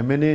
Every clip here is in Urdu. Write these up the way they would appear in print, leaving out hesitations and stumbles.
MNA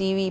TV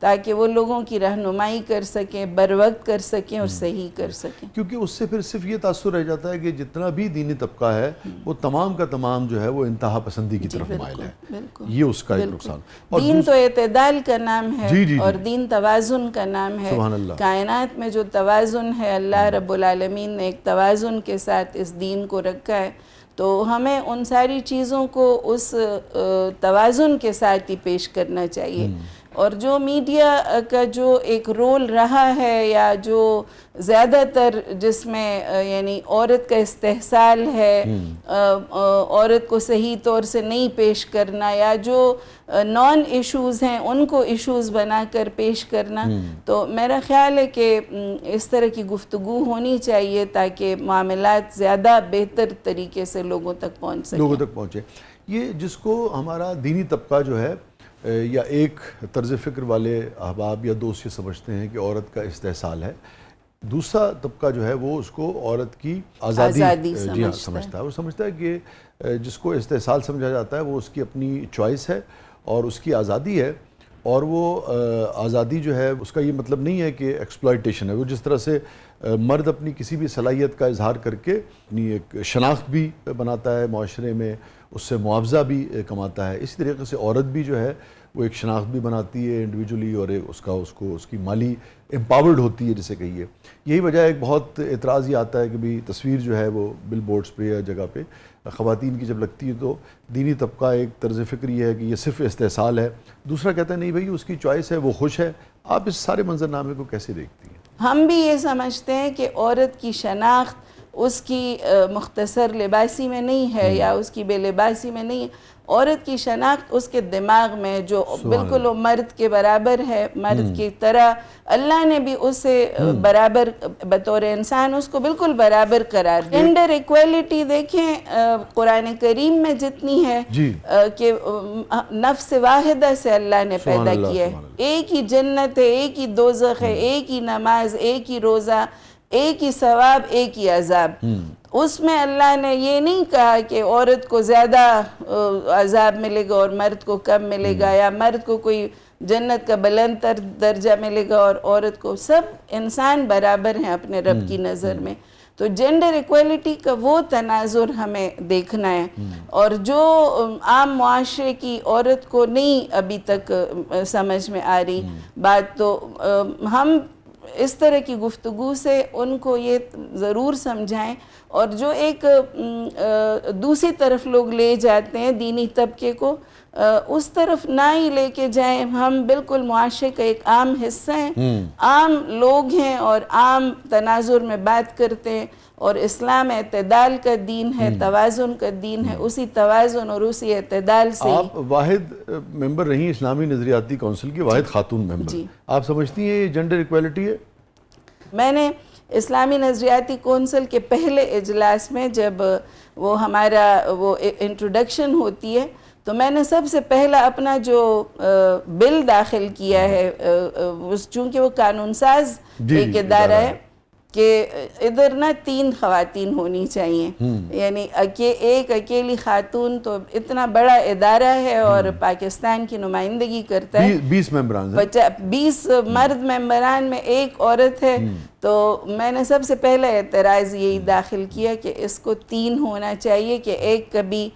تاکہ وہ لوگوں کی رہنمائی کر سکیں، بر وقت کر سکیں اور صحیح کر سکیں. کیونکہ اس سے پھر صرف یہ تاثر رہ جاتا ہے کہ جتنا بھی دینی طبقہ ہے وہ تمام کا تمام جو ہے وہ انتہا پسندی کی طرف مائل ہے. یہ اس کا ایک نقصان. دین تو اعتدال کا نام ہے اور دین توازن کا نام ہے. کائنات میں جو توازن ہے اللہ رب العالمین نے ایک توازن کے ساتھ اس دین کو رکھا ہے، تو ہمیں ان ساری چیزوں کو اس توازن کے ساتھ ہی پیش کرنا چاہیے. اور جو میڈیا کا جو ایک رول رہا ہے یا جو زیادہ تر جس میں یعنی عورت کا استحصال ہے، عورت کو صحیح طور سے نہیں پیش کرنا، یا جو نان ایشوز ہیں ان کو ایشوز بنا کر پیش کرنا، تو میرا خیال ہے کہ اس طرح کی گفتگو ہونی چاہیے تاکہ معاملات زیادہ بہتر طریقے سے لوگوں تک پہنچ سکیں. لوگوں تک پہنچے. یہ جس کو ہمارا دینی طبقہ جو ہے یا ایک طرز فکر والے احباب یا دوست یہ سمجھتے ہیں کہ عورت کا استحصال ہے، دوسرا طبقہ جو ہے وہ اس کو عورت کی آزادی سمجھتا ہے. وہ سمجھتا ہے کہ جس کو استحصال سمجھا جاتا ہے وہ اس کی اپنی چوائس ہے اور اس کی آزادی ہے، اور وہ آزادی جو ہے اس کا یہ مطلب نہیں ہے کہ ایکسپلائٹیشن ہے. وہ جس طرح سے مرد اپنی کسی بھی صلاحیت کا اظہار کر کے اپنی ایک شناخت بھی بناتا ہے معاشرے میں، اس سے معاوضہ بھی کماتا ہے، اسی طریقے سے عورت بھی جو ہے وہ ایک شناخت بھی بناتی ہے انڈیویجولی، اور اس کی مالی امپاورڈ ہوتی ہے جسے کہیے. یہی وجہ ایک بہت اعتراض یہ آتا ہے کہ بھی تصویر جو ہے وہ بل بورڈز پہ یا جگہ پہ خواتین کی جب لگتی ہے تو دینی طبقہ ایک طرز فکر یہ ہے کہ یہ صرف استحصال ہے، دوسرا کہتا ہے نہیں بھائی اس کی چوائس ہے، وہ خوش ہے. آپ اس سارے منظرنامے کو کیسے دیکھتی ہیں؟ ہم بھی یہ سمجھتے ہیں کہ عورت کی شناخت اس کی مختصر لباسی میں نہیں ہے یا اس کی بے لباسی میں نہیں ہے. عورت کی شناخت اس کے دماغ میں جو بالکل وہ مرد کے برابر ہے، مرد کی طرح اللہ نے بھی اسے برابر بطور انسان اس کو بالکل برابر قرار دیا. جینڈر ایکویلٹی دیکھیں قرآن کریم میں جتنی ہے کہ نفس واحدہ سے اللہ نے پیدا کیا ہے. ایک ہی جنت ہے، ایک ہی دوزخ ہے، ایک ہی نماز، ایک ہی روزہ، ایک ہی ثواب، ایک ہی عذاب. اس میں اللہ نے یہ نہیں کہا کہ عورت کو زیادہ عذاب ملے گا اور مرد کو کم ملے گا، یا مرد کو کوئی جنت کا بلند تر درجہ ملے گا اور عورت کو. سب انسان برابر ہیں اپنے رب کی نظر میں. تو جینڈر ایکویلٹی کا وہ تناظر ہمیں دیکھنا ہے، اور جو عام معاشرے کی عورت کو نہیں ابھی تک سمجھ میں آ رہی بات، تو ہم اس طرح کی گفتگو سے ان کو یہ ضرور سمجھائیں. اور جو ایک دوسری طرف لوگ لے جاتے ہیں دینی طبقے کو، اس طرف نہ ہی لے کے جائیں. ہم بالکل معاشرے کا ایک عام حصہ ہیں، عام لوگ ہیں اور عام تناظر میں بات کرتے ہیں. اور اسلام اعتدال کا دین ہے، توازن کا دین ہے. اسی توازن اور اسی اعتدال سے آپ واحد ممبر رہی اسلامی نظریاتی کونسل کی، واحد خاتون ممبر. آپ سمجھتی ہیں یہ جینڈر ایکویلٹی ہے؟ میں نے اسلامی نظریاتی کونسل کے پہلے اجلاس میں جب وہ ہمارا وہ انٹروڈکشن ہوتی ہے، تو میں نے سب سے پہلا اپنا جو بل داخل کیا ہے، چونکہ وہ قانون ساز ایک ادارہ ہے، کہ ادھر نہ 3 خواتین ہونی چاہیے. یعنی ایک اکیلی خاتون تو اتنا بڑا ادارہ ہے اور پاکستان کی نمائندگی کرتا ہے. 20 ممبران، 20 مرد ممبران میں ایک عورت ہے. تو میں نے سب سے پہلا اعتراض یہی داخل کیا کہ اس کو 3 ہونا چاہیے، کہ ایک کبھی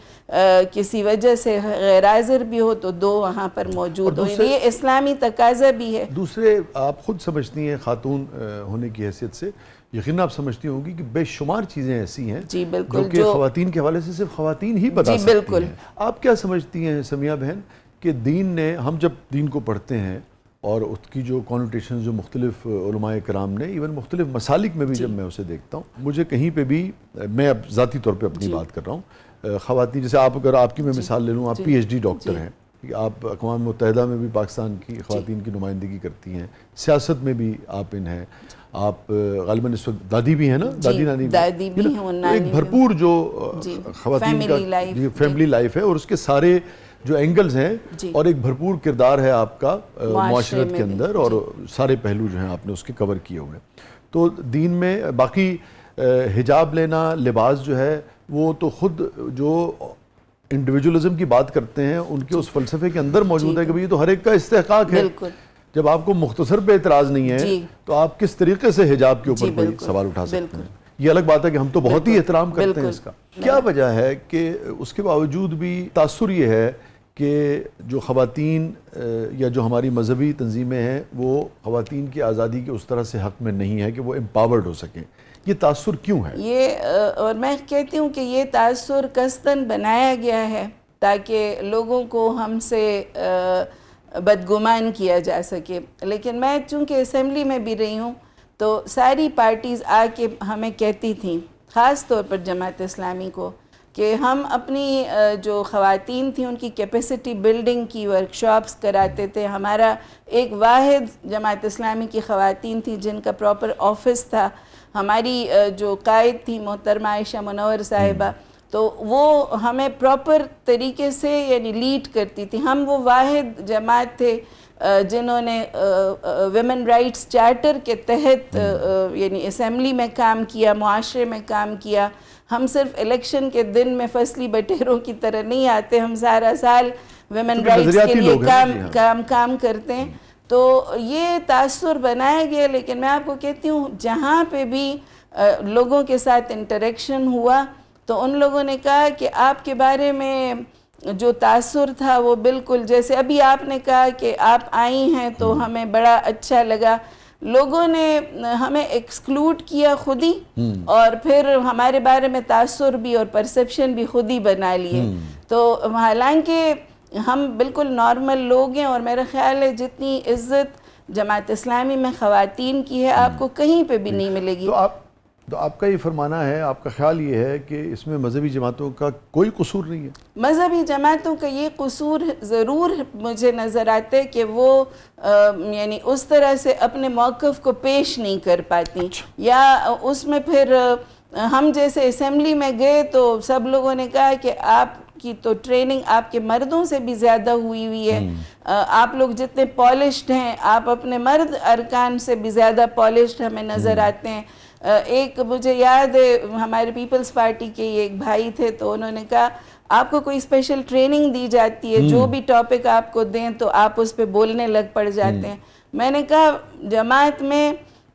کسی وجہ سے غیر حاضر بھی ہو تو 2 وہاں پر موجود ہو. یہ اسلامی تقاضا بھی ہے. دوسرے آپ خود سمجھتی ہیں خاتون ہونے کی حیثیت سے، یقیناً آپ سمجھتی ہوں گی کہ بے شمار چیزیں ایسی ہیں جو کہ خواتین کے حوالے سے صرف خواتین ہی بتا سکتی ہیں. آپ کیا سمجھتی ہیں سمیہ بہن کہ دین نے، ہم جب دین کو پڑھتے ہیں اور اس کی جو کانوٹیشن جو مختلف علماء کرام نے ایون مختلف مسالک میں بھی جب میں اسے دیکھتا ہوں، مجھے کہیں پہ بھی، میں اب ذاتی طور پہ اپنی بات کر رہا ہوں، خواتین جیسے اگر آپ کی میں مثال لے لوں، آپ پی ایچ ڈی ڈاکٹر ہیں، آپ اقوام متحدہ میں بھی پاکستان کی خواتین کی نمائندگی کرتی ہیں، سیاست میں بھی آپ ان ہیں، آپ غالباً اس وقت دادی بھی ہیں نا، دادی نانی بھی ہیں، ایک بھرپور جو خواتین کا فیملی لائف ہے اور اس کے سارے جو اینگلز ہیں، اور ایک بھرپور کردار ہے آپ کا معاشرت کے اندر، اور سارے پہلو جو ہیں آپ نے اس کے کور کیے ہوئے. تو دین میں باقی حجاب لینا، لباس جو ہے وہ تو خود جو انڈیویجولزم کی بات کرتے ہیں ان کے اس فلسفے کے اندر موجود ہے کہ یہ تو ہر ایک کا استحقاق ہے. جب آپ کو مختصر پہ اعتراض نہیں ہے جی تو آپ کس طریقے سے حجاب کے اوپر جی کوئی بالکل، سوال اٹھا سکتے بالکل۔ ہیں؟ یہ الگ بات ہے کہ ہم تو بہت ہی احترام کرتے ہیں بالکل۔ اس کا. کیا وجہ ہے کہ اس کے باوجود بھی تاثر یہ ہے کہ جو خواتین یا جو ہماری مذہبی تنظیمیں ہیں وہ خواتین کی آزادی کے اس طرح سے حق میں نہیں ہے کہ وہ امپاورڈ ہو سکیں؟ یہ تاثر کیوں ہے؟ یہ اور میں کہتی ہوں کہ یہ تاثر قصداً بنایا گیا ہے تاکہ لوگوں کو ہم سے بدگمان کیا جا سکے. لیکن میں چونکہ اسمبلی میں بھی رہی ہوں تو ساری پارٹیز آ کے ہمیں کہتی تھیں، خاص طور پر جماعت اسلامی کو، کہ ہم اپنی جو خواتین تھیں ان کی کیپیسٹی بلڈنگ کی ورکشاپس کراتے تھے. ہمارا ایک واحد جماعت اسلامی کی خواتین تھیں جن کا پراپر آفس تھا. ہماری جو قائد تھی محترمہ عائشہ منور صاحبہ، تو وہ ہمیں پراپر طریقے سے یعنی لیڈ کرتی تھی. ہم وہ واحد جماعت تھے جنہوں نے ویمن رائٹس چارٹر کے تحت یعنی اسمبلی میں کام کیا، معاشرے میں کام کیا. ہم صرف الیکشن کے دن میں فصلی بٹیروں کی طرح نہیں آتے، ہم سارا سال ویمن رائٹس کے لیے کام کرتے ہیں. تو یہ تاثر بنایا گیا. لیکن میں آپ کو کہتی ہوں جہاں پہ بھی لوگوں کے ساتھ انٹریکشن ہوا تو ان لوگوں نے کہا کہ آپ کے بارے میں جو تاثر تھا وہ بالکل جیسے ابھی آپ نے کہا کہ آپ آئی ہیں تو ہمیں بڑا اچھا لگا. لوگوں نے ہمیں ایکسکلوڈ کیا خود ہی اور پھر ہمارے بارے میں تاثر بھی اور پرسیپشن بھی خود ہی بنا لیے. تو حالانکہ ہم بالکل نارمل لوگ ہیں اور میرا خیال ہے جتنی عزت جماعت اسلامی میں خواتین کی ہے آپ کو کہیں پہ بھی نہیں ملے گی. تو آپ کا یہ فرمانا ہے، آپ کا خیال یہ ہے کہ اس میں مذہبی جماعتوں کا کوئی قصور نہیں ہے؟ مذہبی جماعتوں کا یہ قصور ضرور مجھے نظر آتا ہے کہ وہ یعنی اس طرح سے اپنے موقف کو پیش نہیں کر پاتی، یا اس میں پھر ہم جیسے اسمبلی میں گئے تو سب لوگوں نے کہا کہ آپ کی تو ٹریننگ آپ کے مردوں سے بھی زیادہ ہوئی ہے. آپ لوگ جتنے پالشڈ ہیں آپ اپنے مرد ارکان سے بھی زیادہ پالشڈ ہمیں نظر آتے ہیں. ایک مجھے یاد ہے ہمارے پیپلز پارٹی کے ایک بھائی تھے تو انہوں نے کہا آپ کو کوئی اسپیشل ٹریننگ دی جاتی ہے، جو بھی ٹاپک آپ کو دیں تو آپ اس پہ بولنے لگ پڑ جاتے ہیں. میں نے کہا جماعت میں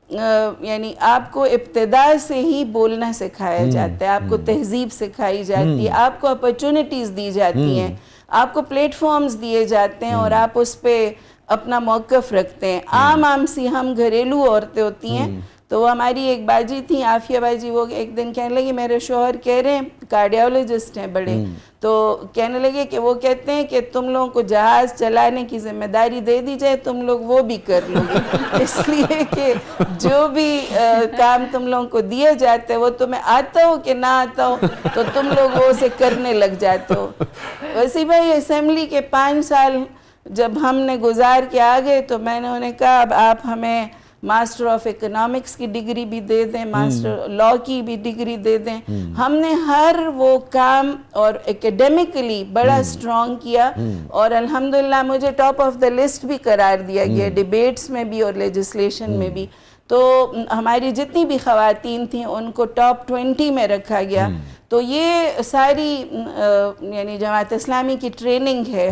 یعنی آپ کو ابتدا سے ہی بولنا سکھایا جاتا ہے، آپ کو تہذیب سکھائی جاتی ہے، آپ کو اپرچونٹیز دی جاتی ہیں، آپ کو پلیٹ فارمز دیے جاتے ہیں اور آپ اس پہ اپنا موقف رکھتے ہیں. عام سی ہم گھریلو عورتیں ہوتی ہیں. تو وہ ہماری ایک باجی تھیں عافیہ باجی، وہ ایک دن کہنے لگی میرے شوہر کہہ رہے ہیں کارڈیالوجسٹ ہیں بڑے، تو کہنے لگے کہ وہ کہتے ہیں کہ تم لوگوں کو جہاز چلانے کی ذمہ داری دے دی جائے تم لوگ وہ بھی کر لو گے، اس لیے کہ جو بھی کام تم لوگوں کو دیا جاتا ہے وہ تمہیں آتا ہو کہ نہ آتا ہو تو تم لوگ وہ اسے کرنے لگ جاتے ہو. ویسے بھائی اسمبلی کے 5 سال جب ہم نے گزار کے آ گئے تو میں نے انہیں کہا اب آپ ہمیں ماسٹر آف اکنامکس کی ڈگری بھی دے دیں، ماسٹر لاء کی بھی ڈگری دے دیں. ہم نے ہر وہ کام اور اکیڈیمکلی بڑا سٹرونگ کیا اور الحمدللہ مجھے ٹاپ آف دا لسٹ بھی قرار دیا گیا ڈیبیٹس میں بھی اور لیجسلیشن میں بھی. تو ہماری جتنی بھی خواتین تھیں ان کو ٹاپ 20 میں رکھا گیا. تو یہ ساری یعنی جماعت اسلامی کی ٹریننگ ہے.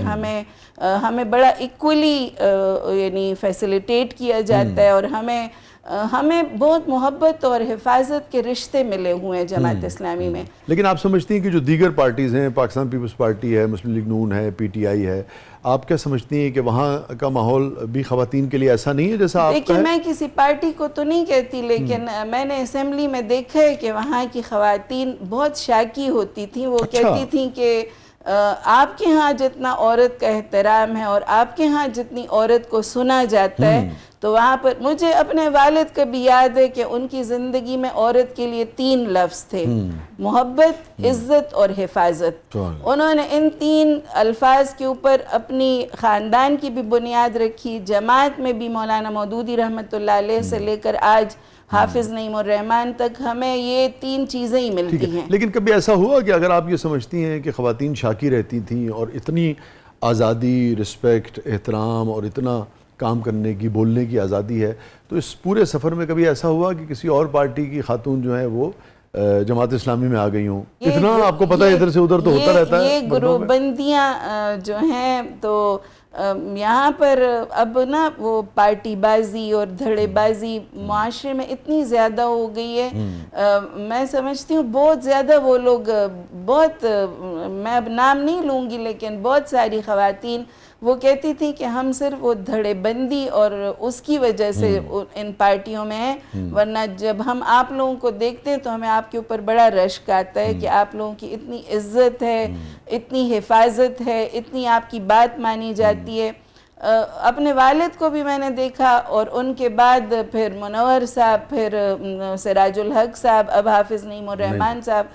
ہمیں بڑا ایکولی یعنی فیسیلیٹیٹ کیا جاتا ہے اور ہمیں بہت محبت اور حفاظت کے رشتے ملے ہوئے ہیں جماعت اسلامی میں. لیکن آپ سمجھتی ہیں کہ جو دیگر پارٹیز ہیں، پاکستان پیپلز پارٹی ہے، مسلم لیگ نون ہے، پی ٹی آئی ہے، آپ کیا سمجھتی ہیں کہ وہاں کا ماحول بھی خواتین کے لیے ایسا نہیں ہے جیسا آپ کا ہے؟ دیکھیں میں کسی پارٹی کو تو نہیں کہتی لیکن میں نے اسمبلی میں دیکھا ہے کہ وہاں کی خواتین بہت شاکی ہوتی تھیں. وہ کہتی تھیں کہ آپ کے ہاں جتنا عورت کا احترام ہے اور آپ کے ہاں جتنی عورت کو سنا جاتا ہے تو وہاں پر مجھے اپنے والد کا بھی یاد ہے کہ ان کی زندگی میں عورت کے لیے 3 لفظ تھے: محبت، عزت اور حفاظت. انہوں نے ان 3 الفاظ کے اوپر اپنی خاندان کی بھی بنیاد رکھی. جماعت میں بھی مولانا مودودی رحمۃ اللہ علیہ سے لے کر آج حافظ نعیم الرحمن تک ہمیں یہ 3 چیزیں ہی ملتی ہیں. لیکن کبھی ایسا ہوا کہ اگر آپ یہ سمجھتی ہیں کہ خواتین شاکی رہتی تھیں اور اتنی آزادی، رسپیکٹ، احترام اور اتنا کام کرنے کی، بولنے کی آزادی ہے، تو اس پورے سفر میں کبھی ایسا ہوا کہ کسی اور پارٹی کی خاتون جو ہیں وہ جماعت اسلامی میں آ گئی ہوں؟ اتنا آپ کو پتہ ہے ادھر سے ادھر تو ہوتا رہتا ہے. یہ گروہ بندیاں جو ہیں تو یہاں پر اب نا وہ پارٹی بازی اور دھڑے بازی معاشرے میں اتنی زیادہ ہو گئی ہے. میں سمجھتی ہوں بہت زیادہ وہ لوگ بہت، میں اب نام نہیں لوں گی لیکن بہت ساری خواتین وہ کہتی تھی کہ ہم صرف وہ دھڑے بندی اور اس کی وجہ سے ان پارٹیوں میں ہیں، ورنہ جب ہم آپ لوگوں کو دیکھتے ہیں تو ہمیں آپ کے اوپر بڑا رشک آتا ہے کہ آپ لوگوں کی اتنی عزت ہے، اتنی حفاظت ہے، اتنی آپ کی بات مانی جاتی ہے. اپنے والد کو بھی میں نے دیکھا اور ان کے بعد پھر منور صاحب، پھر سراج الحق صاحب، اب حافظ نعیم الرحمن صاحب،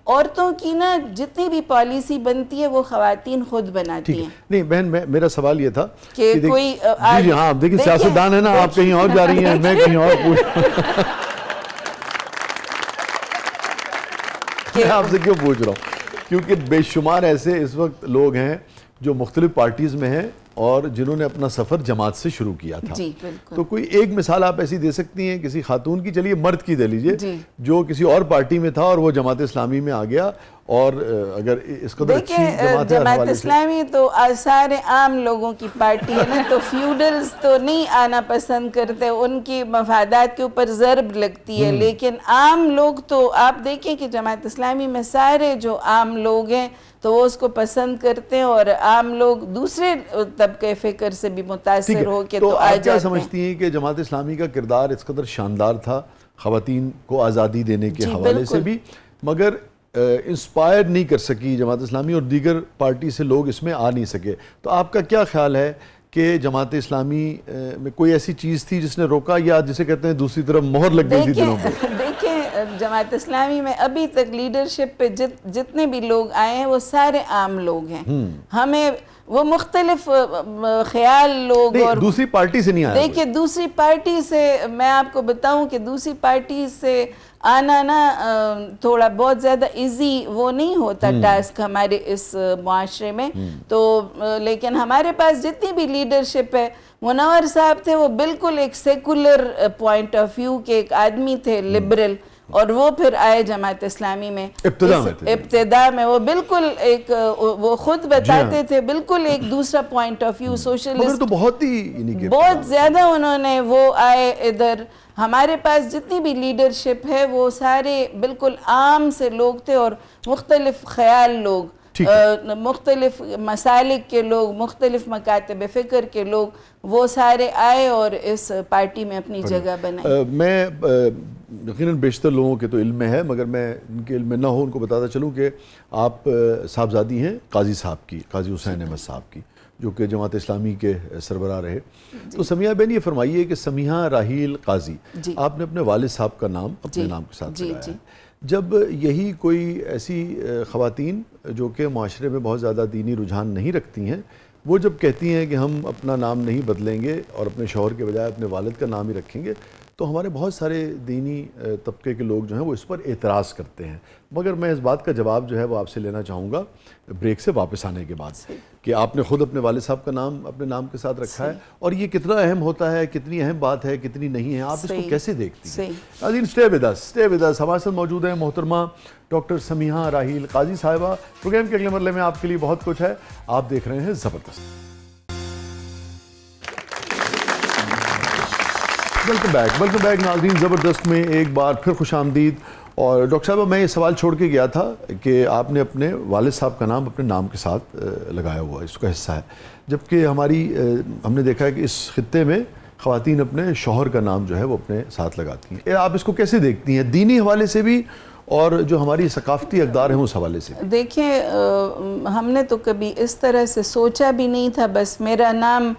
عورتوں کی نا جتنی بھی پالیسی بنتی ہے وہ خواتین خود بناتی ہیں. نہیں بہن، میرا سوال یہ تھا کہ کوئی جی ہاں دیکھیں سیاستدان ہے نا، آپ کہیں اور جا رہی ہیں، میں کہیں اور میں آپ سے کیوں پوچھ رہا ہوں، کیونکہ بے شمار ایسے اس وقت لوگ ہیں جو مختلف پارٹیز میں ہیں اور جنہوں نے اپنا سفر جماعت سے شروع کیا تھا. جی بالکل. تو کوئی ایک مثال آپ ایسی دے سکتی ہیں کسی خاتون کی، چلیے مرد کی دے لیجئے، جی. جو کسی اور پارٹی میں تھا اور وہ جماعت اسلامی میں آ گیا، اور اگر اس قدر اچھی جماعت ہے، جماعت اسلامی تو سارے عام لوگوں کی پارٹی ہے نا، تو فیوڈلز تو نہیں آنا پسند کرتے، ان کی مفادات کے اوپر ضرب لگتی ہے، لیکن عام لوگ تو آپ دیکھیں کہ جماعت اسلامی میں سارے جو عام لوگ ہیں تو وہ اس کو پسند کرتے ہیں، اور عام لوگ دوسرے طبقے فکر سے بھی متاثر ہو کے تو آ جاتے ہیں. آپ کیا سمجھتی ہیں کہ جماعت اسلامی کا کردار اس قدر شاندار تھا خواتین کو آزادی دینے کے حوالے سے بھی، مگر انسپائر نہیں کر سکی جماعت اسلامی اور دیگر پارٹی سے لوگ اس میں آ نہیں سکے، تو آپ کا کیا خیال ہے کہ جماعت اسلامی میں کوئی ایسی چیز تھی جس نے روکا، یا جسے کہتے ہیں دوسری طرف مہر لگ گئی تھی دلوں پہ؟ دیکھیں جماعت اسلامی میں ابھی تک لیڈرشپ پہ جتنے بھی لوگ آئے ہیں وہ سارے عام لوگ ہیں. ہمیں وہ مختلف خیال لوگ اور دوسری پارٹی سے نہیں آئے. دیکھیں دوسری پارٹی سے میں آپ کو بتاؤں کہ دوسری پارٹی سے آنا نا تھوڑا بہت زیادہ ایزی وہ نہیں ہوتا ٹاسک ہمارے اس معاشرے میں. تو لیکن ہمارے پاس جتنی بھی لیڈرشپ ہے، منور صاحب تھے وہ بالکل ایک سیکولر پوائنٹ آف ویو کے ایک آدمی تھے، لبرل، اور وہ پھر آئے جماعت اسلامی میں ابتدا میں وہ بالکل ایک وہ خود بتاتے تھے بالکل ایک دوسرا پوائنٹ آف ویو، سوشلسٹ، تو بہت زیادہ انہوں نے وہ آئے ادھر. ہمارے پاس جتنی بھی لیڈرشپ ہے وہ سارے بالکل عام سے لوگ تھے اور مختلف خیال لوگ، مختلف مسالک کے لوگ، مختلف مکاتب فکر کے لوگ، وہ سارے آئے اور اس پارٹی میں اپنی جگہ بنائی. میں یقیناً بیشتر لوگوں کے تو علم میں ہے، مگر میں ان کے علم میں نہ ہو ان کو بتاتا چلوں کہ آپ صاحبزادی ہیں قاضی صاحب کی، قاضی حسین احمد صاحب کی، جو کہ جماعت اسلامی کے سربراہ رہے. تو سمیہ بہن یہ فرمائیے کہ سمیہ راحیل قاضی، آپ نے اپنے والد صاحب کا نام اپنے نام کے ساتھ لگایا ہے. جب یہی کوئی ایسی خواتین جو کہ معاشرے میں بہت زیادہ دینی رجحان نہیں رکھتی ہیں، وہ جب کہتی ہیں کہ ہم اپنا نام نہیں بدلیں گے اور اپنے شوہر کے بجائے اپنے والد کا نام ہی رکھیں گے، تو ہمارے بہت سارے دینی طبقے کے لوگ جو ہیں وہ اس پر اعتراض کرتے ہیں. مگر میں اس بات کا جواب جو ہے وہ آپ سے لینا چاہوں گا بریک سے واپس آنے کے بعد، کہ آپ نے خود اپنے والد صاحب کا نام اپنے نام کے ساتھ رکھا ہے، اور یہ کتنا اہم ہوتا ہے، کتنی اہم بات ہے، کتنی نہیں ہے، آپ اس کو کیسے دیکھتی ہیں؟ ناظرین اسٹے ود اس، ہمارے ساتھ موجود ہیں محترمہ ڈاکٹر سمیہ راحیل قاضی صاحبہ. پروگرام کے اگلے مرحلے میں آپ کے لیے بہت کچھ ہے، آپ دیکھ رہے ہیں زبردست. ویلکم بیک ناظرین، زبردست میں ایک بار پھر خوش آمدید. اور ڈاکٹر صاحبہ میں یہ سوال چھوڑ کے گیا تھا کہ آپ نے اپنے والد صاحب کا نام اپنے نام کے ساتھ لگایا ہوا ہے، اس کا حصہ ہے، جبکہ ہم نے دیکھا ہے کہ اس خطے میں خواتین اپنے شوہر کا نام جو ہے وہ اپنے ساتھ لگاتی ہیں. آپ اس کو کیسے دیکھتی ہیں، دینی حوالے سے بھی اور جو ہماری ثقافتی اقدار ہیں اس حوالے سے؟ دیکھیں ہم نے تو کبھی اس طرح سے سوچا بھی نہیں تھا، بس میرا نام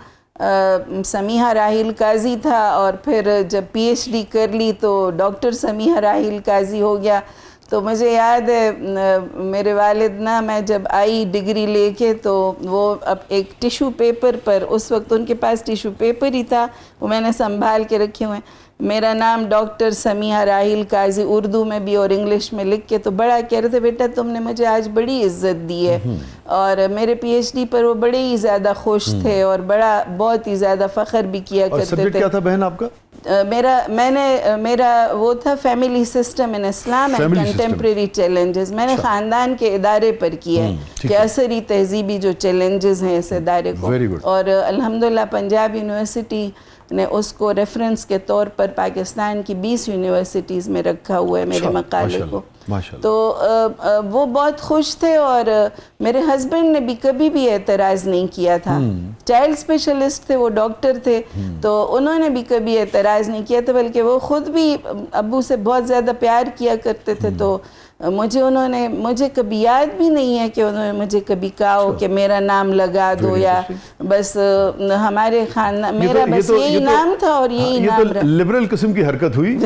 سمیہ راحیل قاضی تھا، اور پھر جب پی ایچ ڈی کر لی تو ڈاکٹر سمیہ راحیل قاضی ہو گیا. تو مجھے یاد ہے میرے والد نا، میں جب آئی ڈگری لے کے تو وہ اب ایک ٹیشو پیپر پر، اس وقت ان کے پاس ٹیشو پیپر ہی تھا، وہ میں نے سنبھال کے رکھے ہوئے ہیں، میرا نام ڈاکٹر سمیہ راحیل قاضی اردو میں بھی اور انگلش میں لکھ کے، تو بڑا کہہ رہے تھے بیٹا تم نے مجھے آج بڑی عزت دی ہے. اور میرے پی ایچ ڈی پر وہ بڑے ہی زیادہ خوش تھے اور بہت ہی زیادہ فخر بھی کیا کرتے تھے. سبجیکٹ کیا تھا بہن آپ کا؟ میرا وہ تھا family system in Islam and contemporary challenges. میں نے خاندان کے ادارے پر کیا ہے کہ اثری تہذیبی جو چیلنجز ہیں اس ادارے کو, اور الحمدللہ پنجاب یونیورسٹی نے اس کو ریفرنس کے طور پر پاکستان کی 20 یونیورسٹیز میں رکھا ہوا ہے میرے مقالے کو. تو وہ بہت خوش تھے, اور میرے ہسبینڈ نے بھی کبھی بھی اعتراض نہیں کیا تھا. چائلڈ اسپیشلسٹ تھے, وہ ڈاکٹر تھے, تو انہوں نے بھی کبھی اعتراض نہیں کیا تھا, بلکہ وہ خود بھی ابو سے بہت زیادہ پیار کیا کرتے تھے. تو مجھے کبھی یاد بھی نہیں ہے کہ انہوں نے مجھے کبھی کہا ہو کہ میرا نام لگا دو, یا بس ہمارے خاندان میرا بس یہی نام تھا اور یہی نام رہا. لبرل قسم کی حرکت ہوئی.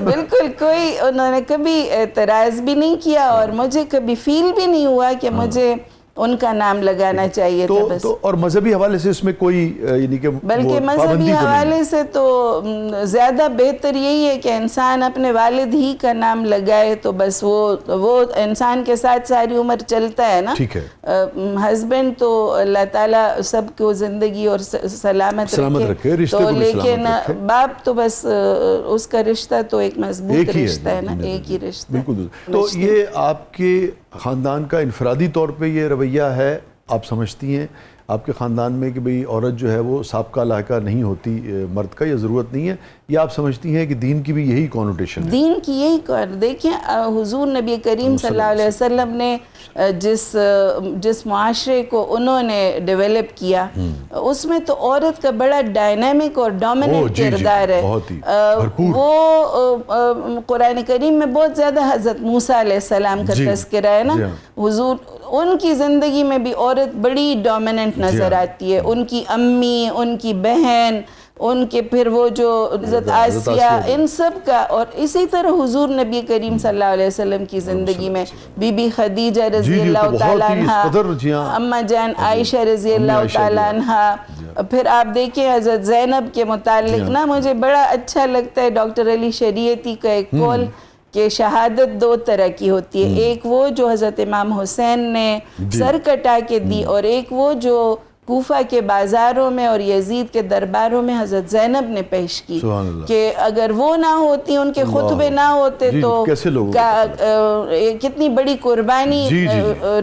بالکل کوئی انہوں نے کبھی اعتراض بھی نہیں کیا, اور مجھے کبھی فیل بھی نہیں ہوا کہ مجھے ان کا نام لگانا چاہیے تھا بس. اور مذہبی حوالے سے اس میں کوئی یعنی کہ بلکہ مذہبی حوالے سے تو زیادہ بہتر یہی ہے کہ انسان اپنے والد ہی کا نام لگائے, تو بس وہ انسان کے ساتھ ساری عمر چلتا ہے نا. ہسبینڈ تو اللہ تعالیٰ سب کو زندگی اور سلامت رکھے, تو لیکن باپ تو بس اس کا رشتہ تو ایک مضبوط رشتہ ہے نا, ایک ہی رشتہ. بالکل. تو یہ آپ کے خاندان کا انفرادی طور پہ یہ رویہ ہے, آپ سمجھتی ہیں آپ کے خاندان میں کہ بھئی عورت جو ہے وہ سابقہ لاحقہ نہیں ہوتی مرد کا, یا ضرورت نہیں ہے, یا آپ سمجھتی ہیں کہ دین کی بھی یہی کانوٹیشن ہے؟ دین کی یہی دیکھیں حضور نبی کریم صلی اللہ علیہ وسلم نے جس معاشرے کو انہوں نے ڈیولپ کیا, اس میں تو عورت کا بڑا ڈائنامک اور ڈومیننٹ کردار ہے. وہ قرآن کریم میں بہت زیادہ حضرت موسیٰ علیہ السلام کا تذکرہ ہے نا. حضور ان کی زندگی میں بھی عورت بڑی ڈومیننٹ نظر آتی ہے, ان کی امی, ان کی بہن, ان کے پھر وہ جو حضرت آسیہ, ان سب کا. اور اسی طرح حضور نبی کریم صلی اللہ علیہ وسلم کی زندگی میں بی بی خدیجہ رضی اللہ تعالیٰ عنہ, اماں جان عائشہ رضی اللہ تعالیٰ عنہ, پھر آپ دیکھیں حضرت زینب کے متعلق نا مجھے بڑا اچھا لگتا ہے ڈاکٹر علی شریعتی کا ایک قول کہ شہادت دو طرح کی ہوتی ہے, ایک وہ جو حضرت امام حسین نے سر کٹا کے دی, اور ایک وہ جو کوفہ کے بازاروں میں اور یزید کے درباروں میں حضرت زینب نے پیش کی, کہ اگر وہ نہ ہوتی, ان کے خطبے نہ ہوتے تو کتنی بڑی قربانی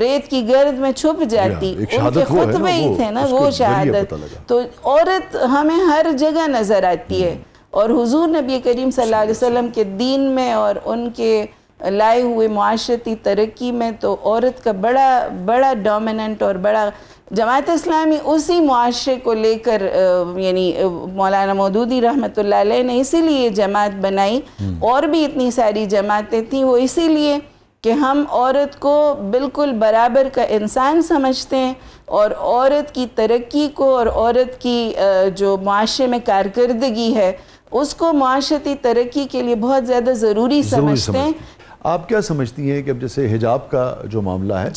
ریت کی گرد میں چھپ جاتی. ان کے خطبے ہی تھے نا وہ شہادت. تو عورت ہمیں ہر جگہ نظر آتی ہے, اور حضور نبی کریم صلی اللہ علیہ وسلم کے دین میں اور ان کے لائے ہوئے معاشرتی ترقی میں تو عورت کا بڑا ڈومیننٹ اور بڑا. جماعت اسلامی اسی معاشرے کو لے کر یعنی مولانا مودودی رحمۃ اللہ علیہ نے اسی لیے جماعت بنائی, اور بھی اتنی ساری جماعتیں تھیں, وہ اسی لیے کہ ہم عورت کو بالکل برابر کا انسان سمجھتے ہیں, اور عورت کی ترقی کو اور عورت کی جو معاشرے میں کارکردگی ہے اس کو معاشرتی ترقی کے لیے بہت زیادہ ضروری سمجھتے ہیں. آپ کیا سمجھتی ہیں کہ اب جیسے حجاب کا جو معاملہ ہے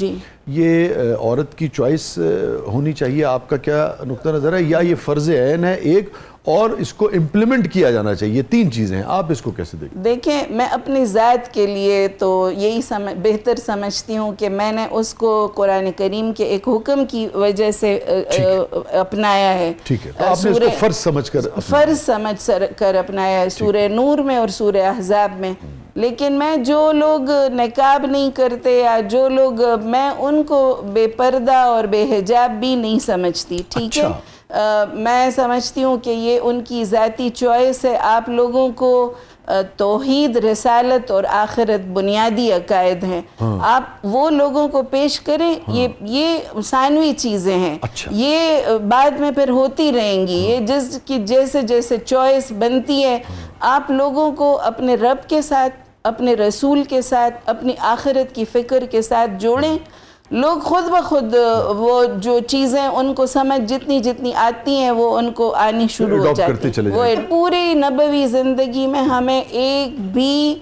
یہ عورت کی چوائس ہونی چاہیے, آپ کا کیا نقطہ نظر ہے, یا یہ فرض عین ہے ایک اور اس کو امپلیمنٹ کیا جانا چاہیے؟ تین چیزیں ہیں, آپ اس کو کیسے دیکھیں؟ دیکھیں میں اپنی ذات کے لیے تو یہی بہتر سمجھتی ہوں کہ میں نے اس کو قرآن کریم کے ایک حکم کی وجہ سے اپنایا ہے. ٹھیک ہے, تو آپ نے اس کو فرض سمجھ کر اپنایا ہے سورہ نور میں اور سورہ احزاب میں. لیکن میں جو لوگ نقاب نہیں کرتے یا جو لوگ, میں ان کو بے پردہ اور بے حجاب بھی نہیں سمجھتی. ٹھیک ہے, میں سمجھتی ہوں کہ یہ ان کی ذاتی چوائس ہے. آپ لوگوں کو توحید, رسالت اور آخرت بنیادی عقائد ہیں, آپ وہ لوگوں کو پیش کریں. یہ ثانوی چیزیں ہیں, یہ بعد میں پھر ہوتی رہیں گی. یہ جس کی جیسے چوائس بنتی ہے, آپ لوگوں کو اپنے رب کے ساتھ, اپنے رسول کے ساتھ, اپنی آخرت کی فکر کے ساتھ جوڑیں. لوگ خود بخود وہ جو چیزیں ان کو سمجھ جتنی آتی ہیں وہ ان کو آنی شروع ہو جاتی ہیں. وہ پوری نبوی زندگی میں ہمیں ایک بھی